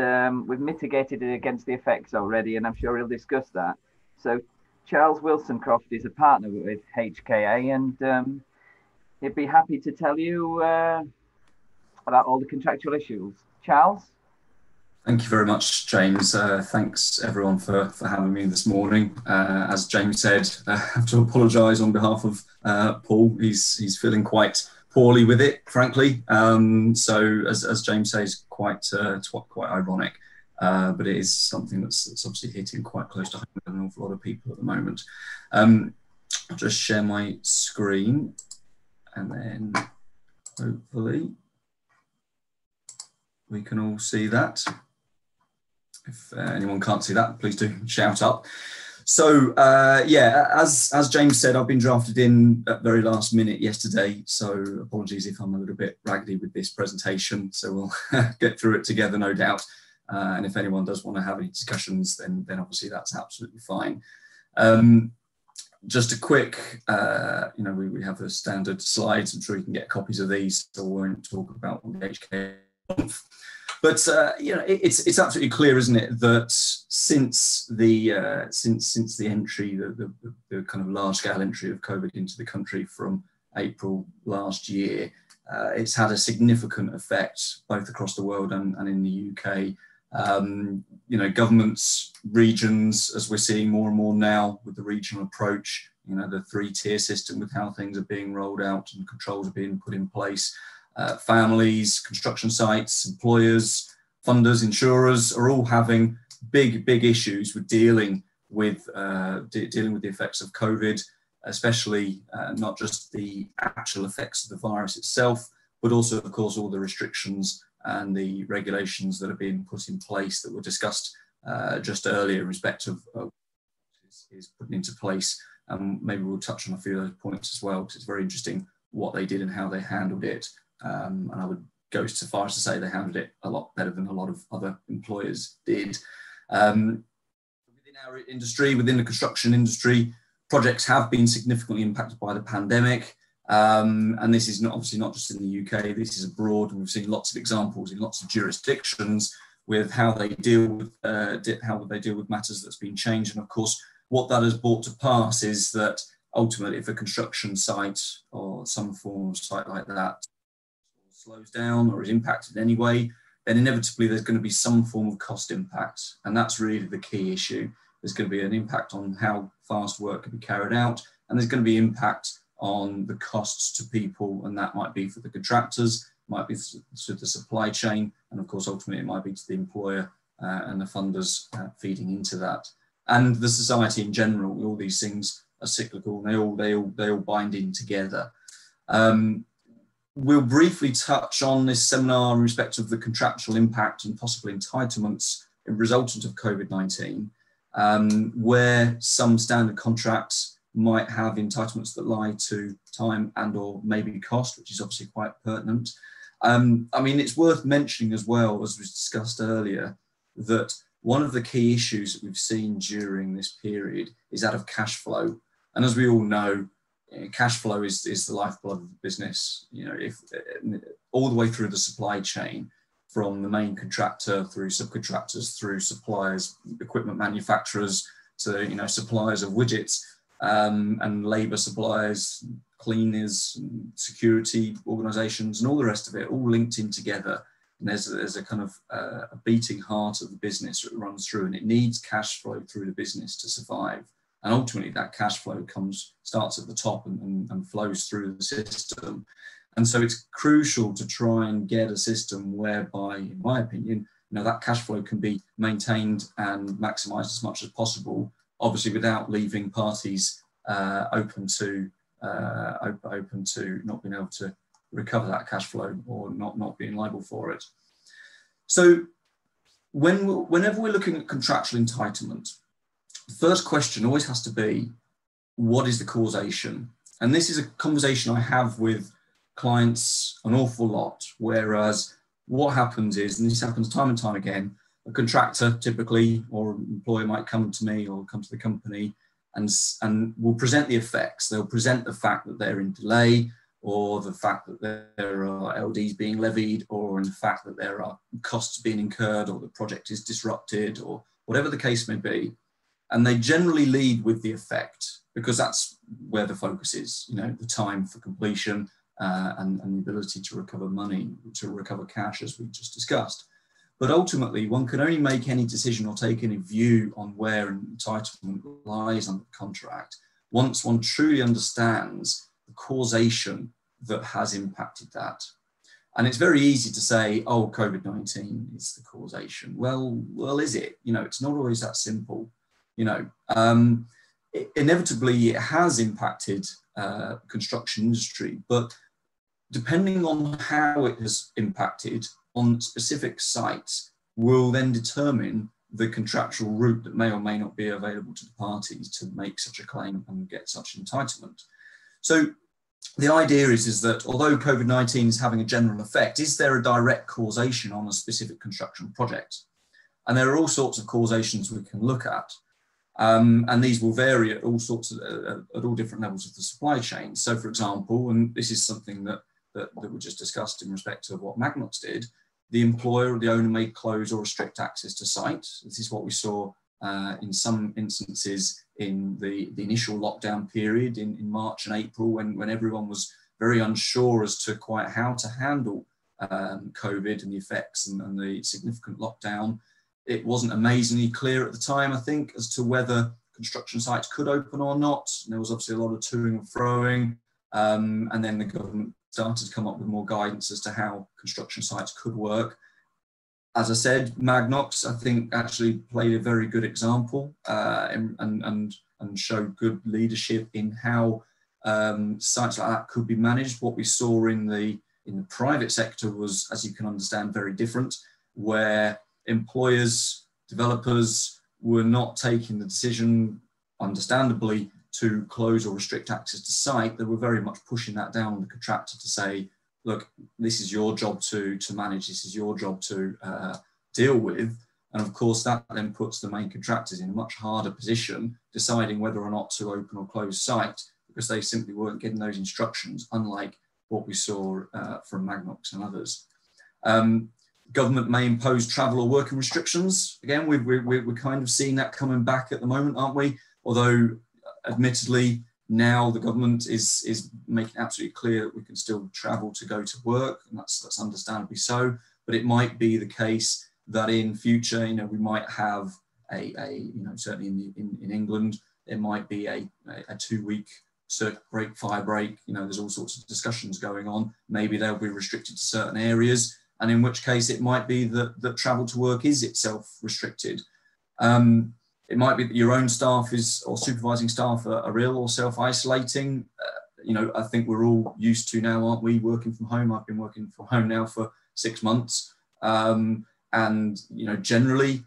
we've mitigated it against the effects already, and I'm sure he'll discuss that. So Charles Wilsoncroft is a partner with HKA, and he'd be happy to tell you about all the contractual issues. Charles? Thank you very much, James. Thanks everyone for having me this morning. As James said, I have to apologise on behalf of Paul. He's feeling quite poorly with it, frankly. So as James says, quite ironic, but it is something that's obviously hitting quite close to home with an awful lot of people at the moment. I'll just share my screen. and then hopefully we can all see that. If anyone can't see that, please do shout up. So yeah, as James said, I've been drafted in at very last minute yesterday, so apologies if I'm a little bit raggedy with this presentation. So we'll get through it together, no doubt. And if anyone does want to have any discussions, then obviously that's absolutely fine. Just a quick, you know, we have the standard slides. I'm sure you can get copies of these, so we won't talk about the HK month. But you know, it's absolutely clear, isn't it, that since the entry, the kind of large-scale entry of COVID into the country from April last year, it's had a significant effect both across the world and in the UK. You know, governments, regions, as we're seeing more and more now with the regional approach, you know, the 3-tier system with how things are being rolled out and controls are being put in place. Families, construction sites, employers, funders, insurers are all having big issues with dealing with the effects of COVID, especially not just the actual effects of the virus itself, but also, of course, all the restrictions and the regulations that are being put in place that were discussed just earlier in respect of is putting into place. Maybe we'll touch on a few of those points as well, because it's very interesting what they did and how they handled it. And I would go so far as to say they handled it a lot better than a lot of other employers did. Within our industry, within the construction industry, projects have been significantly impacted by the pandemic. And this is obviously not just in the UK, this is abroad, and we've seen lots of examples in lots of jurisdictions with how they deal with matters that's been changed. And of course, what that has brought to pass is that ultimately, if a construction site or some form of site like that slows down or is impacted in any way, then inevitably there's going to be some form of cost impact. And that's really the key issue. There's going to be an impact on how fast work can be carried out, and there's going to be impact on the costs to people, and that might be for the contractors, might be to the supply chain, and of course ultimately it might be to the employer and the funders feeding into that. And the society in general, all these things are cyclical, and they all bind in together. We'll briefly touch on this seminar in respect of the contractual impact and possible entitlements resultant of COVID-19, where some standard contracts might have entitlements that lie to time and or maybe cost, which is obviously quite pertinent. I mean, it's worth mentioning as well, as was discussed earlier, that one of the key issues that we've seen during this period is that of cash flow. And as we all know, cash flow is the lifeblood of the business. You know, if all the way through the supply chain, from the main contractor through subcontractors, through suppliers, equipment manufacturers, to, you know, suppliers of widgets, and labour suppliers, cleaners, security organisations, and all the rest of it, all linked in together. And there's a kind of a beating heart of the business that runs through, and it needs cash flow through the business to survive. And ultimately, that cash flow starts at the top and flows through the system. And so it's crucial to try and get a system whereby, in my opinion, you know, that cash flow can be maintained and maximised as much as possible, obviously without leaving parties open to not being able to recover that cash flow or not being liable for it. So whenever we're looking at contractual entitlement, the first question always has to be, what is the causation? And this is a conversation I have with clients an awful lot, whereas what happens is, and this happens time and time again, a contractor typically or an employer might come to me or come to the company and will present the effects. They'll present the fact that they're in delay, or the fact that there are LDs being levied, or in the fact that there are costs being incurred, or the project is disrupted, or whatever the case may be. And they generally lead with the effect, because that's where the focus is, you know, the time for completion and the ability to recover money, to recover cash, as we just discussed. But ultimately, one can only make any decision or take any view on where entitlement lies under the contract once one truly understands the causation that has impacted that. And it's very easy to say, oh, COVID-19 is the causation. Well, is it? You know, it's not always that simple. You know, inevitably it has impacted construction industry, but depending on how it has impacted on specific sites, will then determine the contractual route that may or may not be available to the parties to make such a claim and get such entitlement. So the idea is that although COVID-19 is having a general effect, is there a direct causation on a specific construction project? And there are all sorts of causations we can look at. And these will vary at all sorts of, at all different levels of the supply chain. So for example, and this is something that we just discussed in respect of what Magnox did, the employer or the owner may close or restrict access to site. This is what we saw in some instances in the initial lockdown period in March and April, when everyone was very unsure as to quite how to handle COVID and the effects and the significant lockdown. It wasn't amazingly clear at the time, I think, as to whether construction sites could open or not. And there was obviously a lot of toing and froing, and then the government started to come up with more guidance as to how construction sites could work. As I said, Magnox, I think, actually played a very good example and showed good leadership in how sites like that could be managed. What we saw in the private sector was, as you can understand, very different, where employers, developers were not taking the decision, understandably, to close or restrict access to site. They were very much pushing that down on the contractor to say, look, this is your job to manage, this is your job to deal with. And of course, that then puts the main contractors in a much harder position deciding whether or not to open or close site, because they simply weren't getting those instructions, unlike what we saw from Magnox and others. Government may impose travel or working restrictions. Again, we're kind of seeing that coming back at the moment, aren't we? Although, admittedly, now the government is making absolutely clear that we can still travel to go to work, and that's understandably so. But it might be the case that in future, we might have certainly in England, there might be a 2-week circuit break, fire break. There's all sorts of discussions going on. Maybe they'll be restricted to certain areas, and in which case it might be that travel to work is itself restricted. It might be that your own staff or supervising staff are ill or self-isolating. I think we're all used to now, aren't we, working from home? I've been working from home now for 6 months. And generally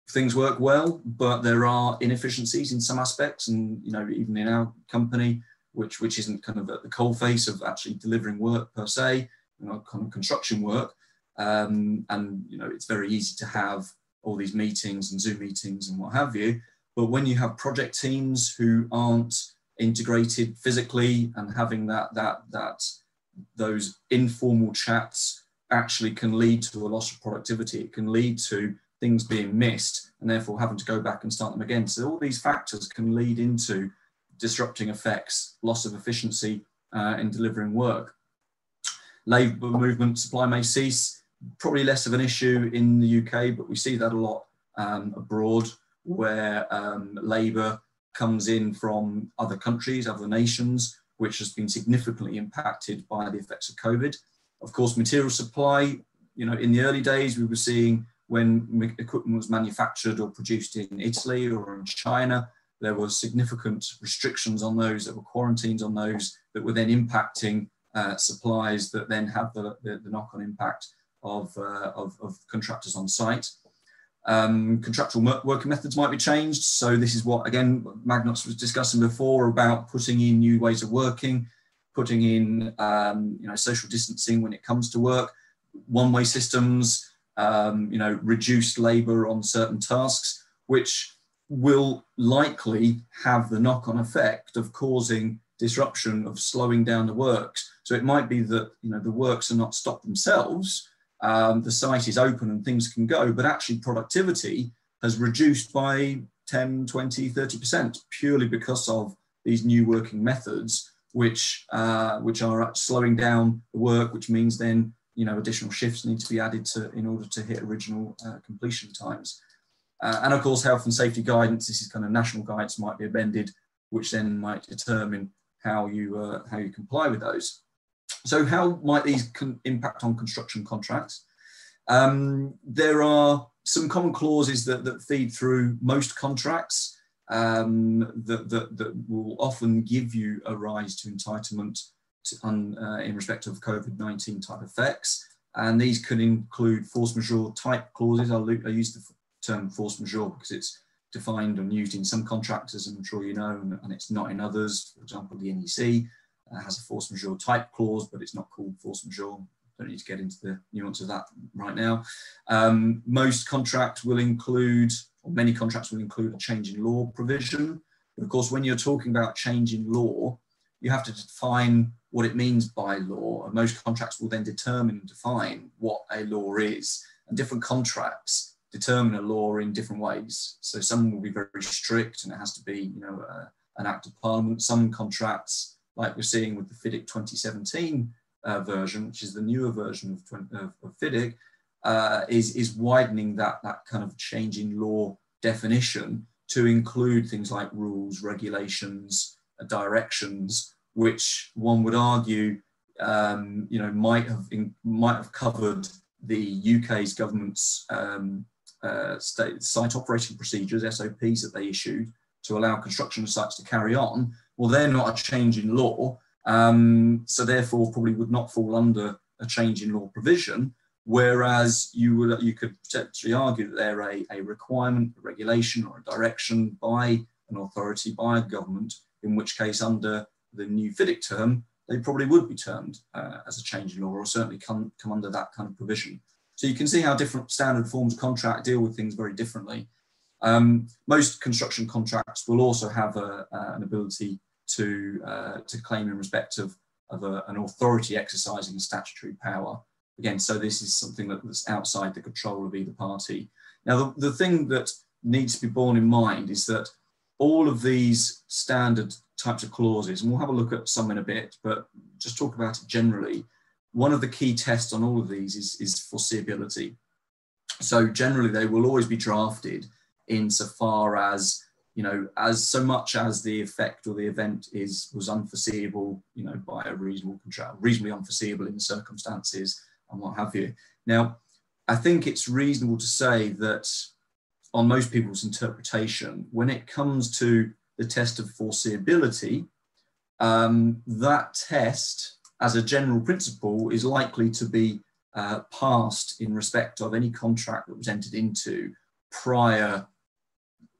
things work well, but there are inefficiencies in some aspects. And, even in our company, which isn't kind of at the coalface of actually delivering work per se, kind of construction work. And it's very easy to have all these meetings and Zoom meetings and what have you. But when you have project teams who aren't integrated physically and having those informal chats actually can lead to a loss of productivity. It can lead to things being missed and therefore having to go back and start them again. So all these factors can lead into disrupting effects, loss of efficiency in delivering work. Labour movement supply may cease. Probably less of an issue in the UK, but we see that a lot abroad, where labour comes in from other countries, other nations, which has been significantly impacted by the effects of COVID. Of course, material supply, in the early days, we were seeing when equipment was manufactured or produced in Italy or in China, there were significant restrictions on those, there were quarantines on those that were then impacting supplies that then have the knock-on impact of contractors on site. Contractual working methods might be changed. So this is what, again, Magnox was discussing before about putting in new ways of working, putting in social distancing when it comes to work, one-way systems, reduced labour on certain tasks, which will likely have the knock-on effect of causing disruption, of slowing down the works. So it might be that the works are not stopped themselves. The site is open and things can go, but actually productivity has reduced by 10, 20, 30% purely because of these new working methods, which are slowing down the work, which means then additional shifts need to be added in order to hit original completion times. And of course, health and safety guidance. This is kind of national guidance might be amended, which then might determine how you comply with those. So how might these impact on construction contracts? There are some common clauses that feed through most contracts that will often give you a rise to entitlement in respect of COVID-19 type effects. And these could include force majeure type clauses. I use the term force majeure because it's defined and used in some contractors, and I'm sure you know, and it's not in others. For example, the NEC has a force majeure type clause, but it's not called force majeure. Don't need to get into the nuance of that right now. Most contracts will include, or many contracts will include, a change in law provision. But of course, when you're talking about change in law, you have to define what it means by law, and most contracts will then determine and define what a law is. And different contracts determine a law in different ways. So some will be very strict, and it has to be, you know, an act of parliament. Some contracts, like we're seeing with the FIDIC 2017 version, which is the newer version of FIDIC, is widening that kind of change in law definition to include things like rules, regulations, directions, which one would argue, you know, might have covered the UK's government's site operating procedures, SOPs, that they issued to allow construction of sites to carry on. Well, they're not a change in law, so therefore probably would not fall under a change in law provision. Whereas you could potentially argue that they're a requirement, a regulation, or a direction by an authority, by a government, in which case under the new FIDIC term, they probably would be termed as a change in law, or certainly come under that kind of provision. So you can see how different standard forms of contract deal with things very differently. Most construction contracts will also have an ability to claim in respect of an authority exercising a statutory power. Again, so this is something that's outside the control of either party. Now, the thing that needs to be borne in mind is that all of these standard types of clauses, and we'll have a look at some in a bit, but just talk about it generally. One of the key tests on all of these is foreseeability. So generally, they will always be drafted insofar as, you know, as so much as the effect or the event was unforeseeable, you know, by a reasonable contract, reasonably unforeseeable in the circumstances and what have you. Now, I think it's reasonable to say that on most people's interpretation, when it comes to the test of foreseeability, that test, as a general principle, is likely to be passed in respect of any contract that was entered into prior,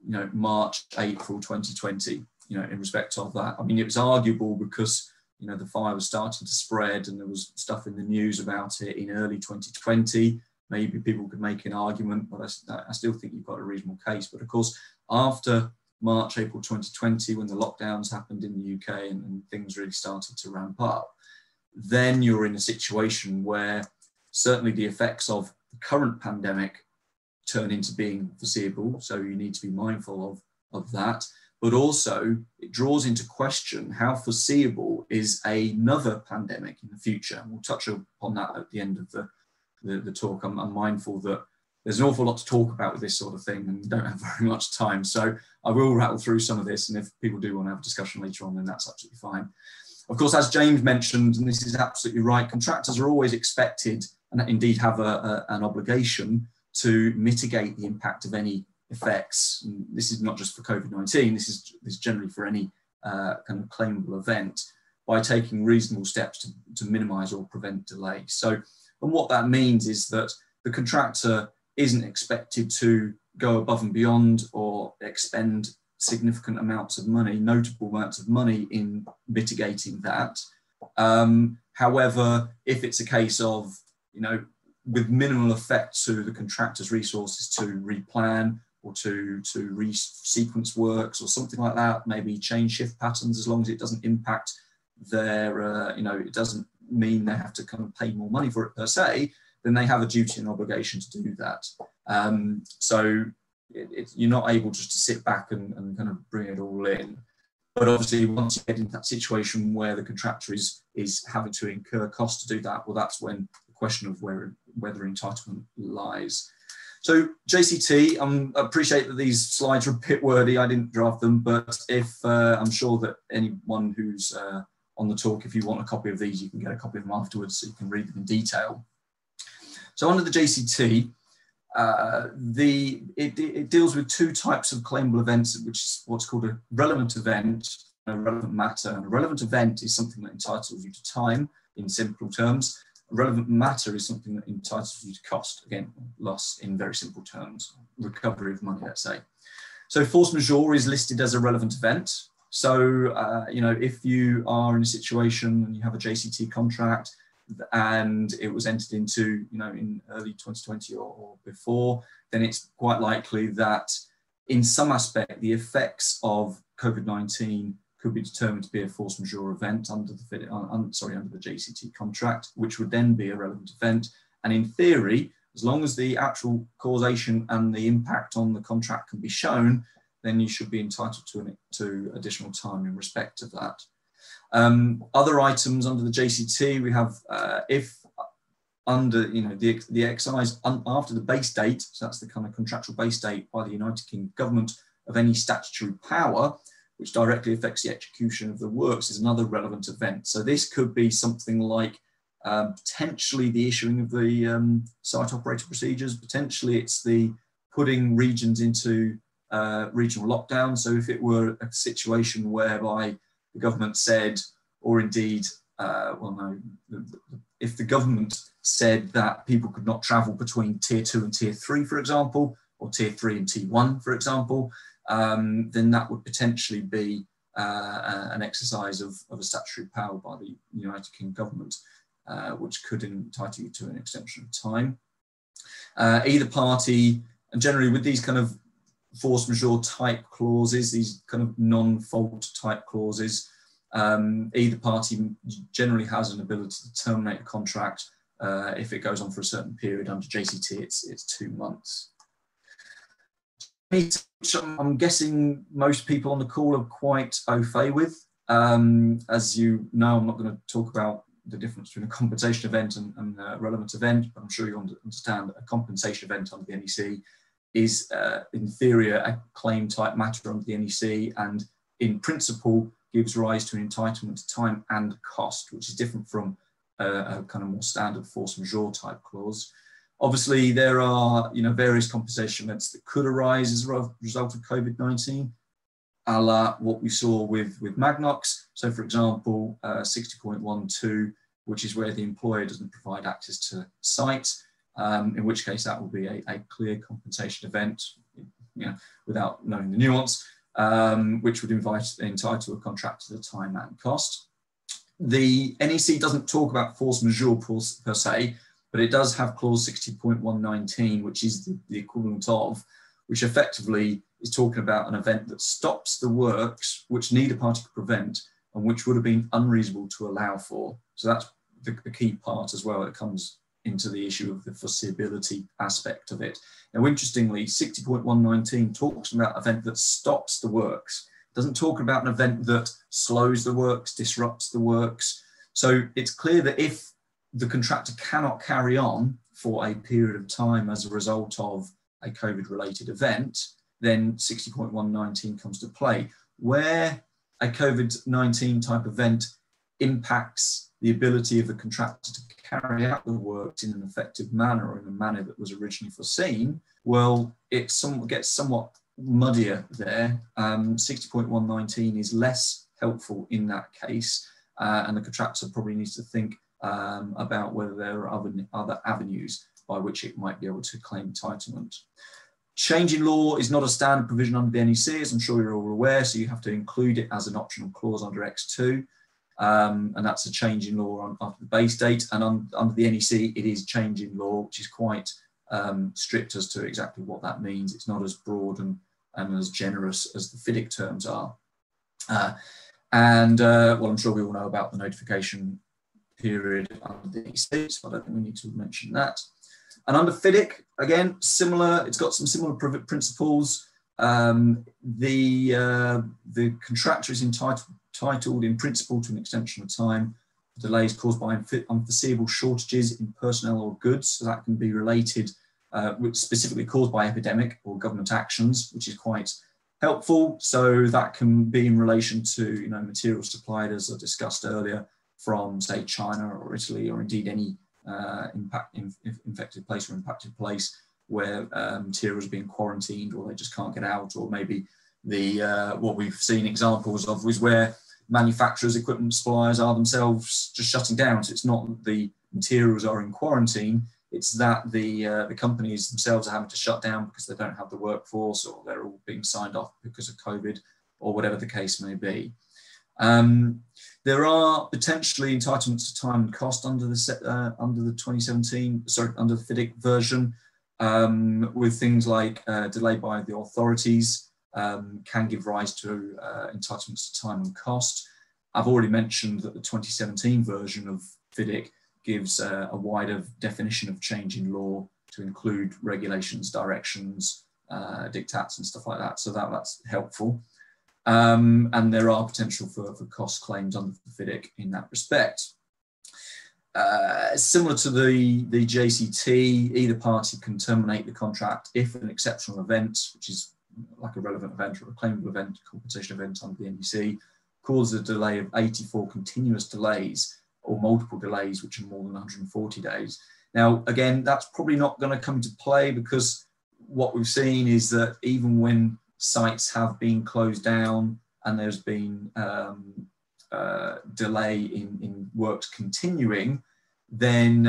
you know, March, April 2020, you know, in respect of that. I mean, it was arguable because, you know, the fire was starting to spread and there was stuff in the news about it in early 2020. Maybe people could make an argument, but I still think you've got a reasonable case. But of course, after March, April 2020, when the lockdowns happened in the UK and things really started to ramp up, then you're in a situation where certainly the effects of the current pandemic turn into being foreseeable. So you need to be mindful of that. But also it draws into question how foreseeable is another pandemic in the future. And we'll touch upon that at the end of the talk. I'm mindful that there's an awful lot to talk about with this sort of thing and we don't have very much time. So I will rattle through some of this, and if people do want to have a discussion later on, then that's absolutely fine. Of course, as James mentioned, and this is absolutely right, contractors are always expected, and indeed have an obligation, to mitigate the impact of any effects. And this is not just for COVID-19, this is generally for any kind of claimable event, by taking reasonable steps to minimise or prevent delay. So, and what that means is that the contractor isn't expected to go above and beyond or expend significant amounts of money, notable amounts of money in mitigating that. However, if it's a case of, you know, with minimal effect to the contractor's resources to replan or to re-sequence works or something like that, maybe change shift patterns, as long as it doesn't impact their, you know, it doesn't mean they have to kind of pay more money for it per se, then they have a duty and obligation to do that. So you're not able just to sit back and kind of bring it all in. But obviously, once you get into that situation where the contractor is having to incur costs to do that, well, that's when the question of whether entitlement lies. So JCT, I appreciate that these slides are a bit wordy. I didn't draft them, but if I'm sure that anyone who's on the talk, if you want a copy of these, you can get a copy of them afterwards so you can read them in detail. So under the JCT, it deals with two types of claimable events, which is what's called a relevant event a relevant matter. And a relevant event is something that entitles you to time in simple terms. A relevant matter is something that entitles you to cost, again, loss in very simple terms, recovery of money, let's say. So force majeure is listed as a relevant event. So, you know, if you are in a situation and you have a JCT contract and it was entered into, you know, in early 2020 or before, then it's quite likely that in some aspect, the effects of COVID-19 could be determined to be a force majeure event under the under the JCT contract, which would then be a relevant event. And in theory, as long as the actual causation and the impact on the contract can be shown, then you should be entitled to additional time in respect of that. Other items under the JCT, we have if under, you know, the excise after the base date, so that's the kind of contractual base date by the United Kingdom government of any statutory power, which directly affects the execution of the works, is another relevant event. So this could be something like potentially the issuing of the site operator procedures, potentially it's the putting regions into regional lockdown. So if it were a situation whereby the government said, or indeed, if the government said that people could not travel between tier 2 and tier 3, for example, or tier 3 and tier 1, for example, then that would potentially be an exercise of a statutory power by the United Kingdom government, which could entitle you to an extension of time. Either party, and generally with these kind of force majeure type clauses, these kind of non-fault type clauses, either party generally has an ability to terminate a contract if it goes on for a certain period. Under JCT, it's 2 months. I'm guessing most people on the call are quite au fait with. As you know, I'm not going to talk about the difference between a compensation event and a relevant event, but I'm sure you understand that a compensation event under the NEC is in theory a claim type matter under the NEC, and in principle gives rise to an entitlement to time and cost, which is different from a kind of more standard force majeure type clause. Obviously, there are, you know, various compensation events that could arise as a result of COVID-19, a la what we saw with Magnox. So, for example, 60.12, which is where the employer doesn't provide access to site, in which case that will be a clear compensation event, you know, without knowing the nuance, which would entitle a contractor to the time and cost. The NEC doesn't talk about force majeure per se, but it does have clause 60.119, which is the equivalent of, which effectively is talking about an event that stops the works which neither party could prevent and which would have been unreasonable to allow for. So that's the key part as well. It comes into the issue of the foreseeability aspect of it. Now, interestingly, 60.119 talks about an event that stops the works. It doesn't talk about an event that slows the works, disrupts the works. So it's clear that if the contractor cannot carry on for a period of time as a result of a COVID-related event, then 60.119 comes to play. Where a COVID-19 type event impacts the ability of the contractor to carry out the works in an effective manner or in a manner that was originally foreseen, well, it gets somewhat muddier there. 60.119 is less helpful in that case, and the contractor probably needs to think about whether there are other avenues by which it might be able to claim entitlement. Change in law is not a standard provision under the NEC, as I'm sure you're all aware, so you have to include it as an optional clause under X2, and that's a change in law after the base date, and under the NEC it is change in law, which is quite strict as to exactly what that means. It's not as broad and as generous as the FIDIC terms are. Well, I'm sure we all know about the notification period under the NEC, so I don't think we need to mention that. And under FIDIC, again, similar, it's got some similar principles. The contractor is entitled in principle to an extension of time for delays caused by unforeseeable shortages in personnel or goods. So that can be related, which specifically caused by epidemic or government actions, which is quite helpful. So that can be in relation to, you know, materials supplied, as I discussed earlier, from say China or Italy, or indeed any infected place or impacted place where materials are being quarantined, or they just can't get out, or maybe what we've seen examples of is where manufacturers, equipment suppliers are themselves just shutting down. So it's not that the materials are in quarantine, it's that the companies themselves are having to shut down because they don't have the workforce, or they're all being signed off because of COVID, or whatever the case may be. There are potentially entitlements to time and cost under the under the FIDIC version, with things like delay by the authorities can give rise to entitlements to time and cost. I've already mentioned that the 2017 version of FIDIC gives a wider definition of change in law to include regulations, directions, diktats and stuff like that. So that's helpful. And there are potential for cost claims under the FIDIC in that respect. Similar to the JCT, either party can terminate the contract if an exceptional event, which is like a relevant event or a claimable event, compensation event under the NEC, causes a delay of 84 continuous delays or multiple delays, which are more than 140 days. Now, again, that's probably not going to come into play, because what we've seen is that even when sites have been closed down and there's been delay in works continuing, then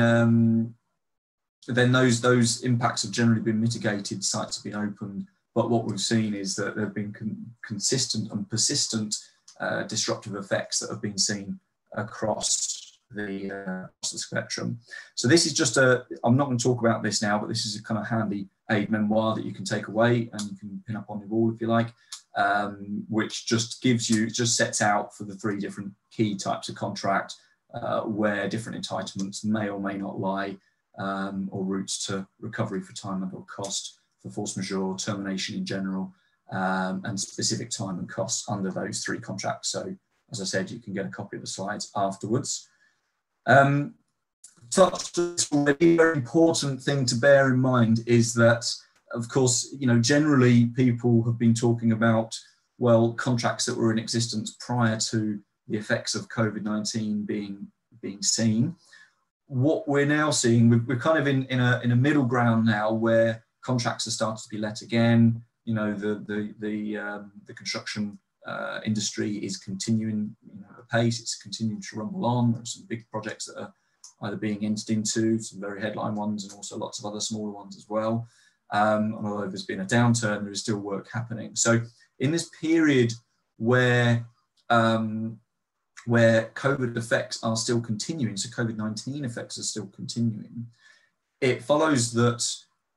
those impacts have generally been mitigated, sites have been opened. But what we've seen is that there have been consistent and persistent disruptive effects that have been seen across the spectrum. So this is just I'm not going to talk about this now, but this is a kind of handy aid memoir that you can take away and you can pin up on the wall if you like, which just sets out for the 3 different key types of contract where different entitlements may or may not lie, or routes to recovery for time and or cost, for force majeure, termination in general, and specific time and costs under those 3 contracts. So as I said, you can get a copy of the slides afterwards. Touched already, a very important thing to bear in mind is that, of course, generally people have been talking about, well, contracts that were in existence prior to the effects of COVID-19 being seen. What we're now seeing, we're kind of in a middle ground now, where contracts are starting to be let again. The construction industry is continuing apace. It's continuing to rumble on. There are some big projects that are either being entered into, some very headline ones, and also lots of other smaller ones as well. And although there's been a downturn, there is still work happening. So in this period where COVID effects are still continuing, so COVID-19 effects are still continuing, it follows that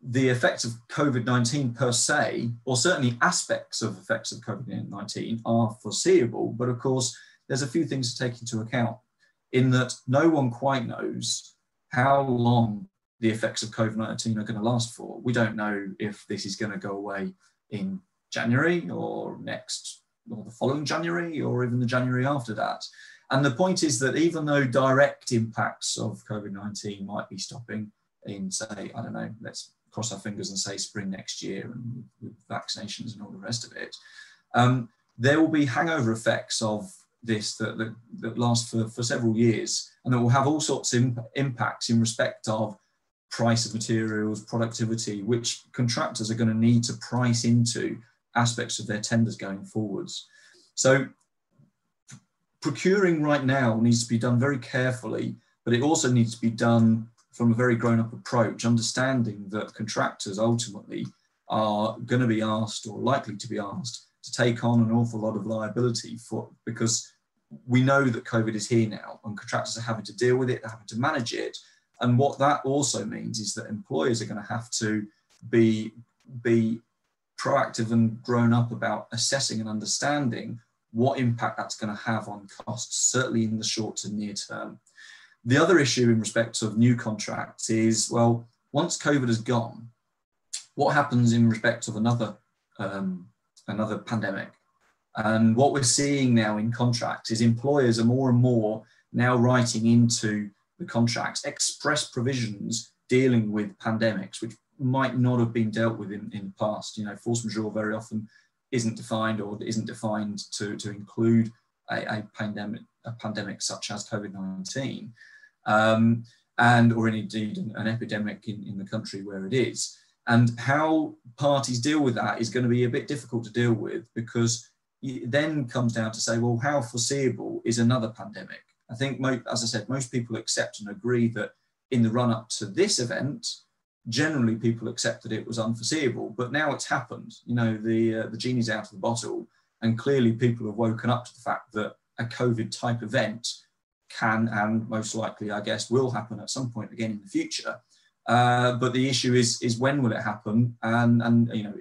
the effects of COVID-19 per se, or certainly aspects of effects of COVID-19, are foreseeable. But of course, there's a few things to take into account, in that no one quite knows how long the effects of COVID-19 are going to last for. We don't know if this is going to go away in January or the following January, or even the January after that. And the point is that even though direct impacts of COVID-19 might be stopping in, say, I don't know, let's cross our fingers and say spring next year, and with vaccinations and all the rest of it, there will be hangover effects of this that last for several years, and that will have all sorts of impacts in respect of price of materials, productivity, which contractors are going to need to price into aspects of their tenders going forwards. So procuring right now needs to be done very carefully, but it also needs to be done from a very grown-up approach, understanding that contractors ultimately are going to be asked, or likely to be asked, to take on an awful lot of liability because we know that COVID is here now, and contractors are having to deal with it, they're having to manage it. And what that also means is that employers are going to have to be proactive and grown up about assessing and understanding what impact that's going to have on costs, certainly in the short to near term. The other issue in respect of new contracts is, well, once COVID has gone, what happens in respect of another pandemic? And what we're seeing now in contracts is employers are more and more now writing into the contracts express provisions dealing with pandemics, which might not have been dealt with in the past. Force majeure very often isn't defined, or isn't defined to include a pandemic such as COVID-19, or indeed an epidemic in the country where it is. And how parties deal with that is going to be a bit difficult to deal with, because it then comes down to say, well, how foreseeable is another pandemic? I think, as I said, most people accept and agree that in the run up to this event, generally people accept that it was unforeseeable, but now it's happened. You know, the genie's out of the bottle, and clearly people have woken up to the fact that a COVID type event can, and most likely, I guess, will happen at some point again in the future. But the issue is when will it happen? And you know,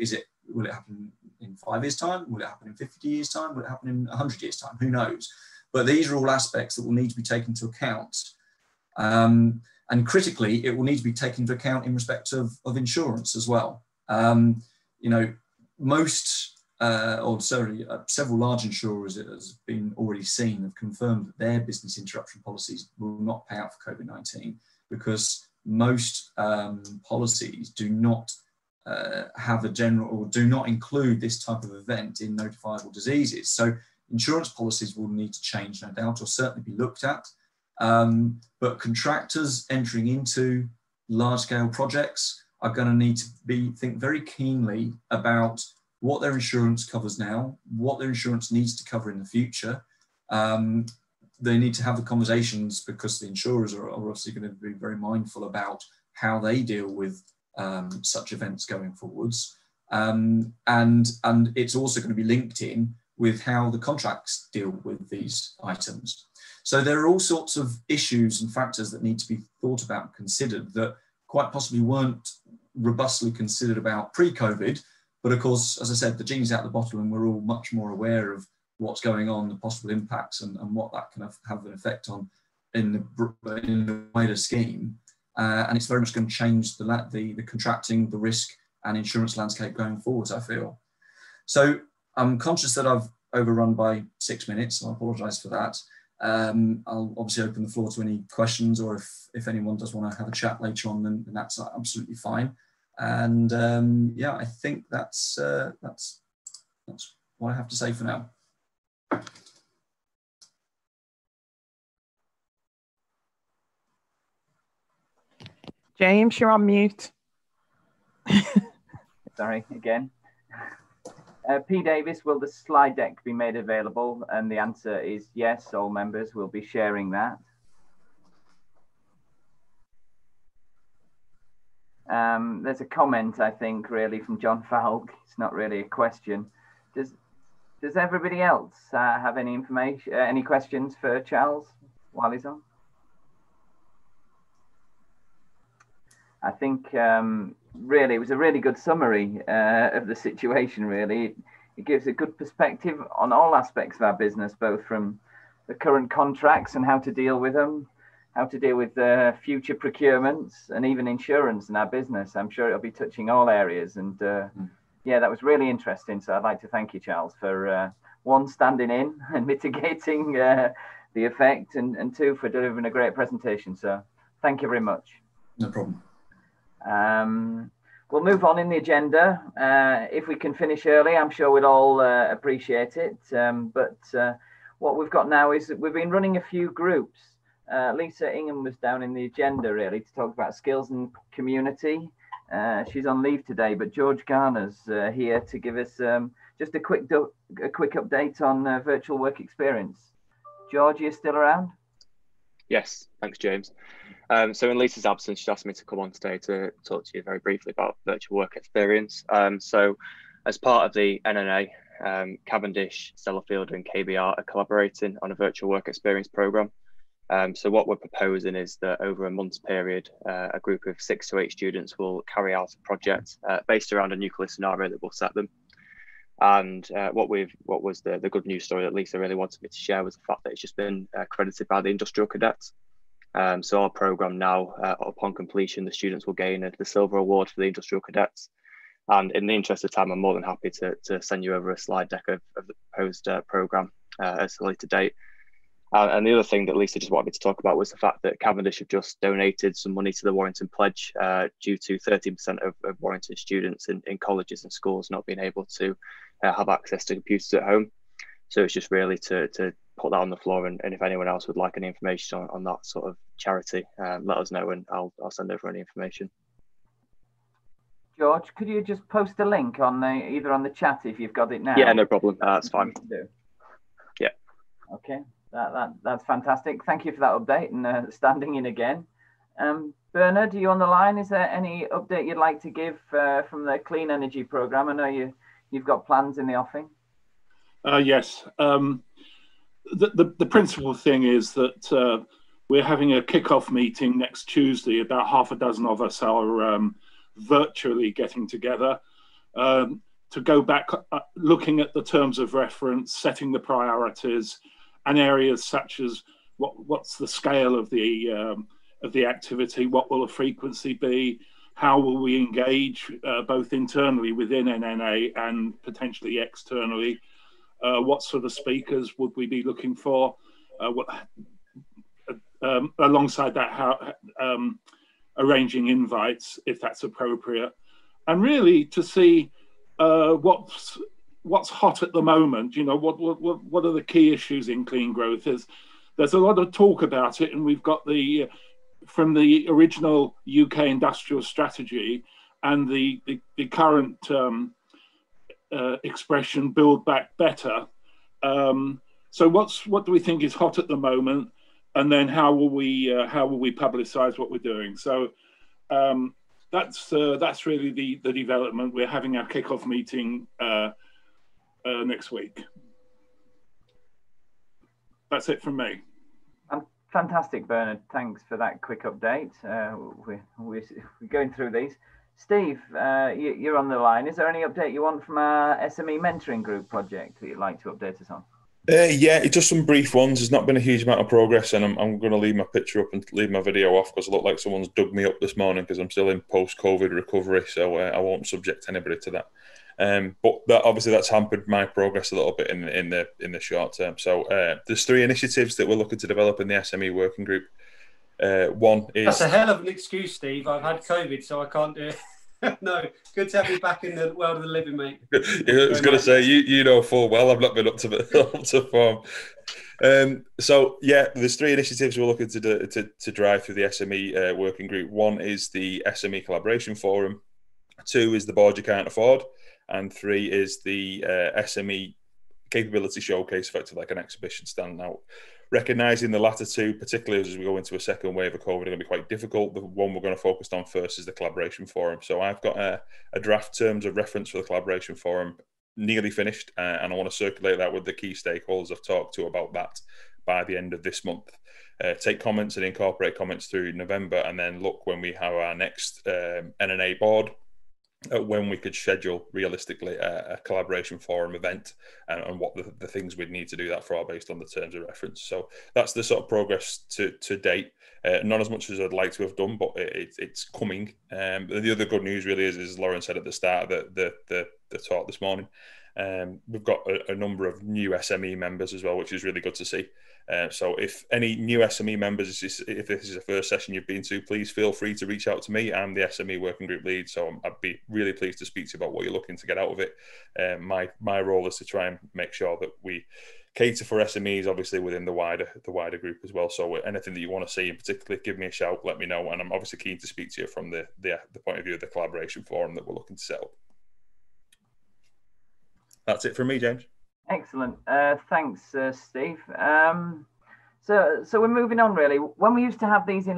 will it happen in 5 years' time? Will it happen in 50 years' time? Will it happen in 100 years' time? Who knows? But these are all aspects that will need to be taken into account. And critically, it will need to be taken into account in respect of insurance as well. You know, several large insurers, it has been already seen, have confirmed that their business interruption policies will not pay out for COVID-19, because most policies do not have a general, or do not include this type of event in notifiable diseases. So insurance policies will need to change, no doubt, or certainly be looked at. But contractors entering into large-scale projects are going to need to think very keenly about what their insurance covers now, what their insurance needs to cover in the future. They need to have the conversations, because the insurers are obviously going to be very mindful about how they deal with such events going forwards. And it's also going to be linked in with how the contracts deal with these items. So there are all sorts of issues and factors that need to be thought about and considered that quite possibly weren't robustly considered about pre-COVID. But of course, as I said, the genie's out of the bottle, and we're all much more aware of what's going on, the possible impacts, and what that can have an effect on in the wider scheme. And it's very much going to change the contracting, the risk and insurance landscape going forwards, I feel. So I'm conscious that I've overrun by 6 minutes, so I apologise for that. I'll obviously open the floor to any questions, or if anyone does want to have a chat later on, then that's absolutely fine. And yeah, I think that's what I have to say for now. James, you're on mute. Sorry, again. P. Davis, will the slide deck be made available? And the answer is yes, all members will be sharing that. There's a comment, I think, really from John Falk. It's not really a question. Does everybody else have any information, any questions for Charles while he's on? I think really it was a really good summary of the situation. Really, it gives a good perspective on all aspects of our business, both from the current contracts and how to deal with them, how to deal with future procurements, and even insurance in our business. I'm sure it'll be touching all areas. And yeah, that was really interesting. So I'd like to thank you, Charles, for one, standing in and mitigating the effect, and two, for delivering a great presentation. So thank you very much. No problem. We'll move on in the agenda. If we can finish early, I'm sure we'd all appreciate it. But what we've got now is that we've been running a few groups. Lisa Ingham was down in the agenda really to talk about skills and community. She's on leave today, but George Garner's here to give us just a quick update on virtual work experience. George, are you still around? Yes, thanks, James. So in Lisa's absence, she asked me to come on today to talk to you very briefly about virtual work experience. So as part of the NNA, Cavendish, Sellafield and KBR are collaborating on a virtual work experience programme. So what we're proposing is that over a month's period, a group of 6 to 8 students will carry out a project based around a nuclear scenario that we'll set them. And what was the good news story that Lisa really wanted me to share was the fact that it's just been accredited by the industrial cadets. So our programme now, upon completion, the students will gain the Silver Award for the industrial cadets. And in the interest of time, I'm more than happy to send you over a slide deck of the proposed programme at a later date. And the other thing that Lisa just wanted me to talk about was the fact that Cavendish have just donated some money to the Warrington Pledge due to 13% of Warrington students in colleges and schools not being able to have access to computers at home. So it's just really to put that on the floor, and if anyone else would like any information on that sort of charity, let us know and I'll send over any information. George, could you just post a link on either on the chat if you've got it now? Yeah, no problem. That's fine. Yeah. Okay, that's fantastic. Thank you for that update and standing in again. Bernard, are you on the line? Is there any update you'd like to give from the clean energy programme? I know you've got plans in the offing. Yes. The principal thing is that we're having a kick-off meeting next Tuesday. About half a dozen of us are virtually getting together to go back, looking at the terms of reference, setting the priorities, and areas such as what's the scale of the activity, what will the frequency be, how will we engage both internally within NNA and potentially externally, what sort of speakers would we be looking for, alongside that, how arranging invites if that's appropriate, and really to see what's hot at the moment. You know, what are the key issues in clean growth? There's a lot of talk about it, and we've got from the original UK industrial strategy and the current expression "build back better." So what do we think is hot at the moment, and then how will we publicise what we're doing? So that's really the development. We're having our kick-off meeting next week. That's it from me. Fantastic, Bernard. Thanks for that quick update. We're going through these. Steve, you're on the line. Is there any update you want from our SME mentoring group project that you'd like to update us on? Yeah, just some brief ones. There's not been a huge amount of progress, and I'm going to leave my picture up and leave my video off because it looked like someone's dug me up this morning because I'm still in post-COVID recovery, so I won't subject anybody to that. But obviously that's hampered my progress a little bit in the short term. So there's 3 initiatives that we're looking to develop in the SME working group. One is... That's a hell of an excuse, Steve. I've had COVID, so I can't do it. No, good to have you back in the world of the living, mate. I was going to say, you know full well I've not been up to form. So yeah, there's 3 initiatives we're looking to drive through the SME working group. One is the SME collaboration forum. 2 is the board you can't afford. And 3 is the SME capability showcase, effectively like an exhibition stand. Now, recognising the latter 2, particularly as we go into a second wave of COVID, are going to be quite difficult. The one we're going to focus on first is the collaboration forum. So I've got a draft terms of reference for the collaboration forum nearly finished, and I want to circulate that with the key stakeholders I've talked to about that by the end of this month. Take comments and incorporate comments through November, and then look when we have our next NNA board, when we could schedule realistically a collaboration forum event, and what the things we'd need to do that for based on the terms of reference. So that's the sort of progress to date. Not as much as I'd like to have done, but it's coming. The other good news really is, as Loren said at the start of the talk this morning, we've got a number of new SME members as well, which is really good to see. So if any new SME members, if this is the first session you've been to, please feel free to reach out to me. I'm the SME working group lead, so I'd be really pleased to speak to you about what you're looking to get out of it. My role is to try and make sure that we cater for SMEs, obviously within the wider group as well. So anything that you want to see in particular, give me a shout, let me know, and I'm obviously keen to speak to you from the point of view of the collaboration forum that we're looking to set up. That's it from me, James. Excellent. Thanks, Steve. So we're moving on, really. When we used to have these in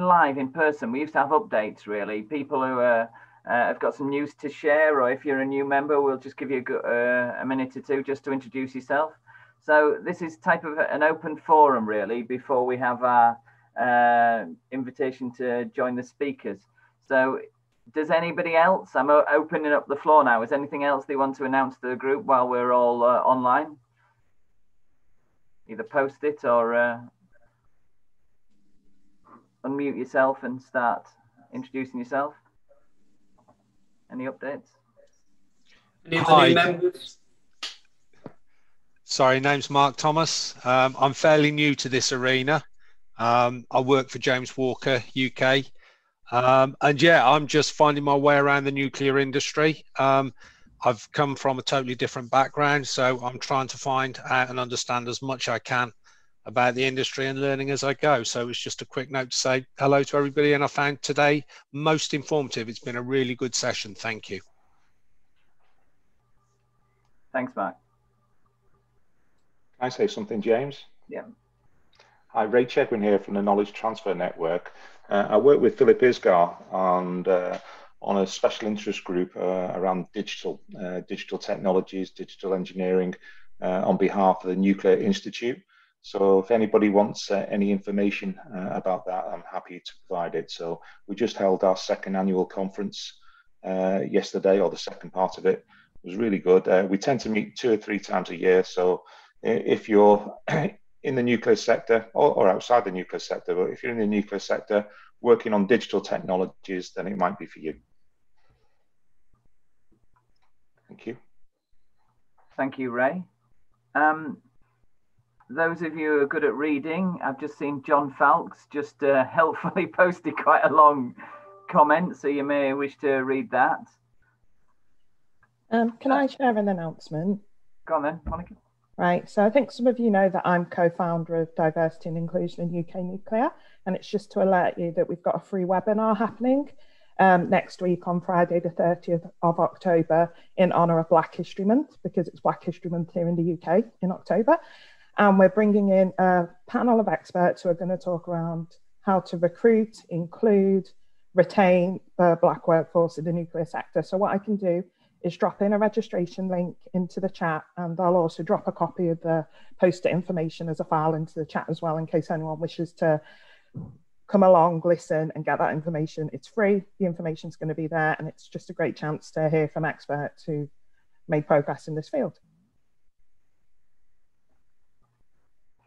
person, we used to have updates, really. People who have got some news to share, or if you're a new member, we'll just give you a minute or 2 just to introduce yourself. So this is type of an open forum, really, before we have our invitation to join the speakers. So does anybody else, I'm opening up the floor now, is anything else they want to announce to the group while we're all online? Either post it or unmute yourself and start introducing yourself. Any updates? Any of the new members? Sorry, name's Mark Thomas. I'm fairly new to this arena. I work for James Walker UK. And yeah, I'm just finding my way around the nuclear industry. I've come from a totally different background, so I'm trying to find out and understand as much as I can about the industry and learning as I go. So it's just a quick note to say hello to everybody, and I found today most informative. It's been a really good session. Thank you. Thanks, Mark. Can I say something, James? Yeah. Hi, Ray Chegwin here from the Knowledge Transfer Network. I work with Philip Isgar and on a special interest group around digital technologies, digital engineering on behalf of the Nuclear Institute. So if anybody wants any information about that, I'm happy to provide it. So we just held our second annual conference yesterday, or the second part of it. It was really good. We tend to meet 2 or 3 times a year. So if you're in the nuclear sector or outside the nuclear sector, but if you're in the nuclear sector working on digital technologies, then it might be for you. Thank you. Thank you, Ray. Those of you who are good at reading, I've just seen John Falks just helpfully posted quite a long comment, so you may wish to read that. Can I share an announcement? Go on then, Monica. Right, so I think some of you know that I'm co-founder of Diversity and Inclusion in UK Nuclear, and it's just to alert you that we've got a free webinar happening next week on Friday the 30th of October in honour of Black History Month, because it's Black History Month here in the UK in October. And we're bringing in a panel of experts who are going to talk around how to recruit, include, retain the Black workforce in the nuclear sector. So what I can do is drop in a registration link into the chat, and I'll also drop a copy of the poster information as a file into the chat as well, in case anyone wishes to come along, listen and get that information. It's free, the information's going to be there, and it's just a great chance to hear from experts who made progress in this field.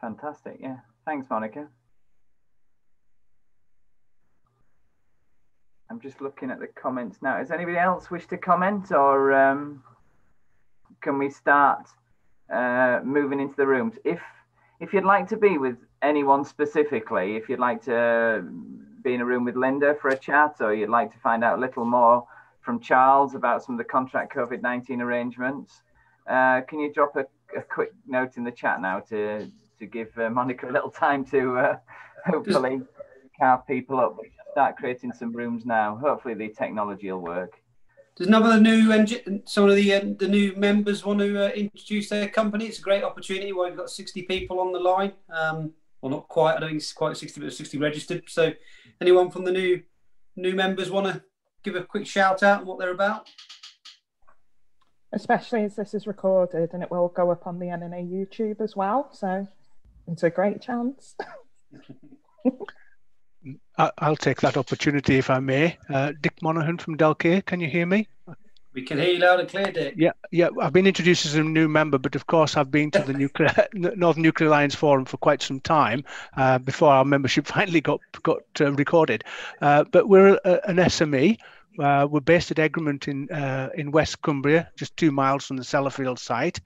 Fantastic, yeah. Thanks, Monica. I'm just looking at the comments now. Does anybody else wish to comment, or can we start moving into the rooms? If you'd like to be with anyone specifically, if you'd like to be in a room with Linda for a chat, or you'd like to find out a little more from Charles about some of the contract COVID-19 arrangements, can you drop a quick note in the chat now to give Monica a little time to hopefully carve people up. Start creating some rooms now. Hopefully the technology will work. Does none of the new some of the new members want to introduce their company? It's a great opportunity. We've got 60 people on the line. Well, not quite. I don't think it's quite 60, but 60 registered. So, anyone from the new members want to give a quick shout out on what they're about? Especially as this is recorded, and it will go up on the NNA YouTube as well. So, it's a great chance. I'll take that opportunity if I may. Dick Monaghan from Dalkey, can you hear me? We can hear you loud and clear, Dick. Yeah. I've been introduced as a new member, but of course I've been to the Northern Nuclear Alliance Forum for quite some time before our membership finally got recorded. But we're an SME. We're based at Egremont in West Cumbria, just 2 miles from the Sellafield site.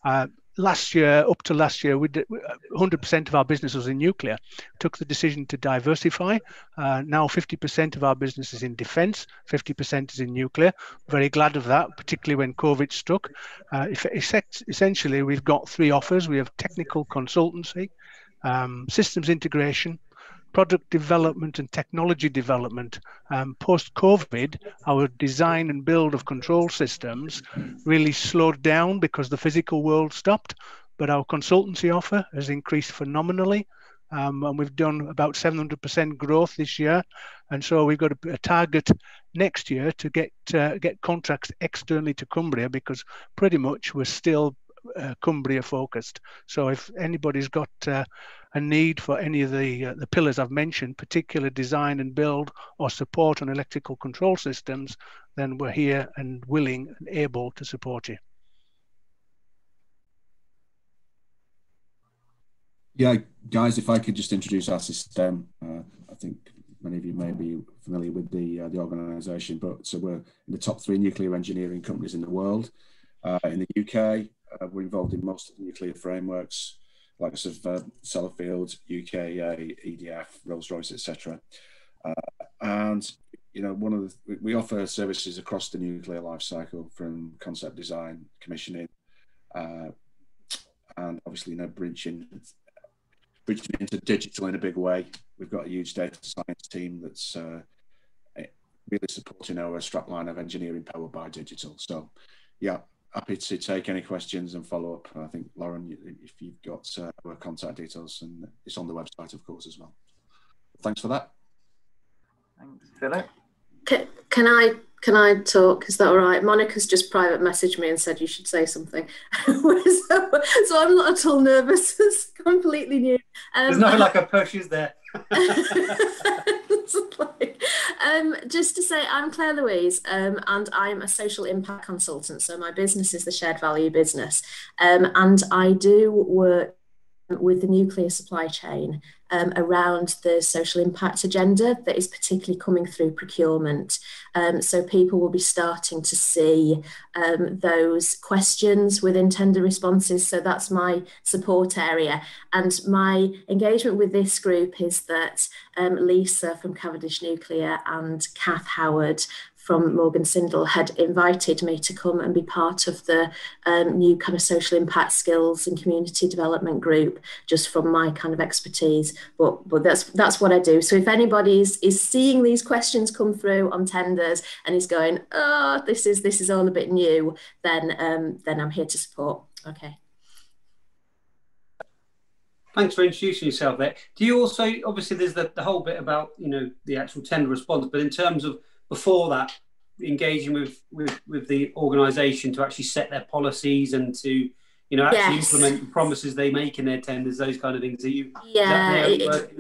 Up to last year, 100% of our business was in nuclear. Took the decision to diversify. Now 50% of our business is in defence, 50% is in nuclear. Very glad of that, particularly when COVID struck. Essentially, we've got 3 offers. We have technical consultancy, systems integration, product development and technology development. Post-COVID, our design and build of control systems really slowed down because the physical world stopped, but our consultancy offer has increased phenomenally. And we've done about 700% growth this year. And so we've got a target next year to get contracts externally to Cumbria, because pretty much we're still Cumbria focused. So if anybody's got a need for any of the pillars I've mentioned, particular design and build or support on electrical control systems, then we're here and willing and able to support you. Yeah, guys, if I could just introduce ACIS STEM. I think many of you may be familiar with the organisation, but so we're in the top 3 nuclear engineering companies in the world. In the UK, we're involved in most of the nuclear frameworks, like Sellafield, UKA, EDF, Rolls-Royce, etc. And you know, we offer services across the nuclear life cycle, from concept design, commissioning, and obviously, you know, bridging into digital in a big way. We've got a huge data science team that's really supporting our strapline of engineering powered by digital. So, yeah, happy to take any questions and follow up. I think, Loren, if you've got our contact details, and it's on the website, of course, as well. Thanks for that. Thanks, Philip. Can I talk? Is that all right? Monica's just private messaged me and said you should say something. So I'm not at all nervous. It's completely new. There's nothing like a push, is there? Just to say, I'm Claire Louise, and I'm a social impact consultant. So my business is the Shared Value Business, and I do work with the nuclear supply chain around the social impact agenda that is particularly coming through procurement. So people will be starting to see those questions within tender responses. So that's my support area. And my engagement with this group is that Lisa from Cavendish Nuclear and Kath Howard from Morgan Sindall had invited me to come and be part of the new kind of social impact skills and community development group, just from my kind of expertise. But that's what I do. So if anybody is seeing these questions come through on tenders and is going, oh, this is all a bit new, then I'm here to support. Okay. Thanks for introducing yourself there. Do you also, obviously there's the whole bit about, the actual tender response, but in terms of before that, engaging with the organisation to actually set their policies and to actually implement the promises they make in their tenders, those kind of things. As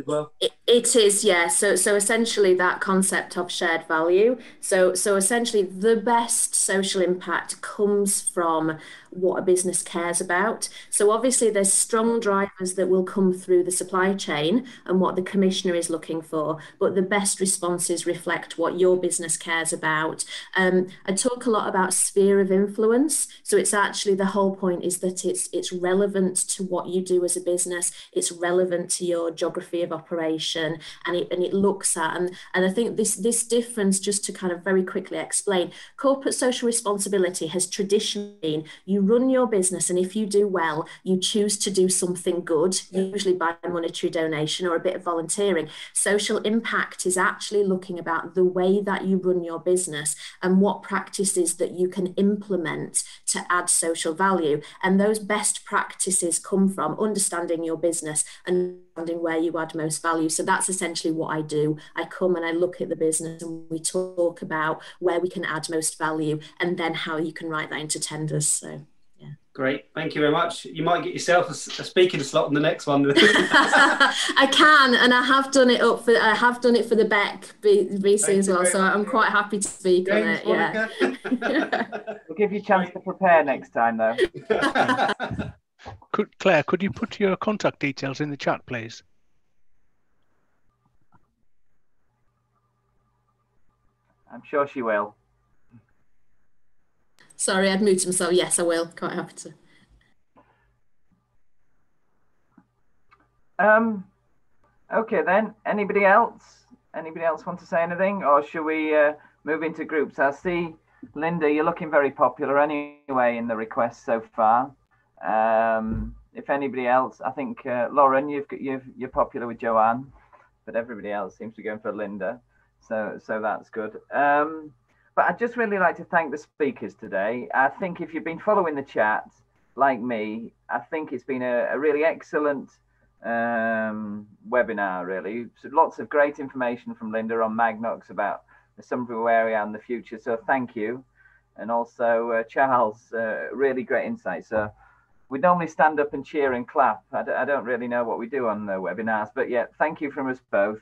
well? It is, yeah. So essentially that concept of shared value. So essentially the best social impact comes from what a business cares about. So obviously there's strong drivers that will come through the supply chain and what the commissioner is looking for, but the best responses reflect what your business cares about. I talk a lot about sphere of influence. So it's actually, the whole point is that it's relevant to what you do as a business. It's relevant to your geography of operation, and it looks at, and I think this difference, just to kind of very quickly explain, corporate social responsibility has traditionally been, you run your business, and if you do well, you choose to do something good, usually by a monetary donation or a bit of volunteering. Social impact is actually looking about the way that you run your business and what practices that you can implement to add social value. And those best practices come from understanding your business and understanding where you add most value. So that's essentially what I do. I come and I look at the business and we talk about where we can add most value and then how you can write that into tenders. So yeah. Great, thank you very much. You might get yourself a speaking slot on the next one. I can, and I have done it for the Beck BC as well. So I'm quite happy to speak on it. Yeah. We'll give you a chance to prepare next time, though. Claire, could you put your contact details in the chat, please? I'm sure she will. Sorry, I'd moved myself. Yes, I will. Quite happy to. Okay then. Anybody else? Anybody else want to say anything, or should we move into groups? I see, Linda, you're looking very popular anyway in the requests so far. If anybody else, I think Loren, you're popular with Joanne, but everybody else seems to be going for Linda. So that's good. But I'd just really like to thank the speakers today. I think if you've been following the chat, like me, I think it's been a really excellent webinar, really. So lots of great information from Linda on Magnox about the Somerville area and the future. So thank you. And also Charles, really great insight. So we normally stand up and cheer and clap. I don't really know what we do on the webinars, but yeah, thank you from us both.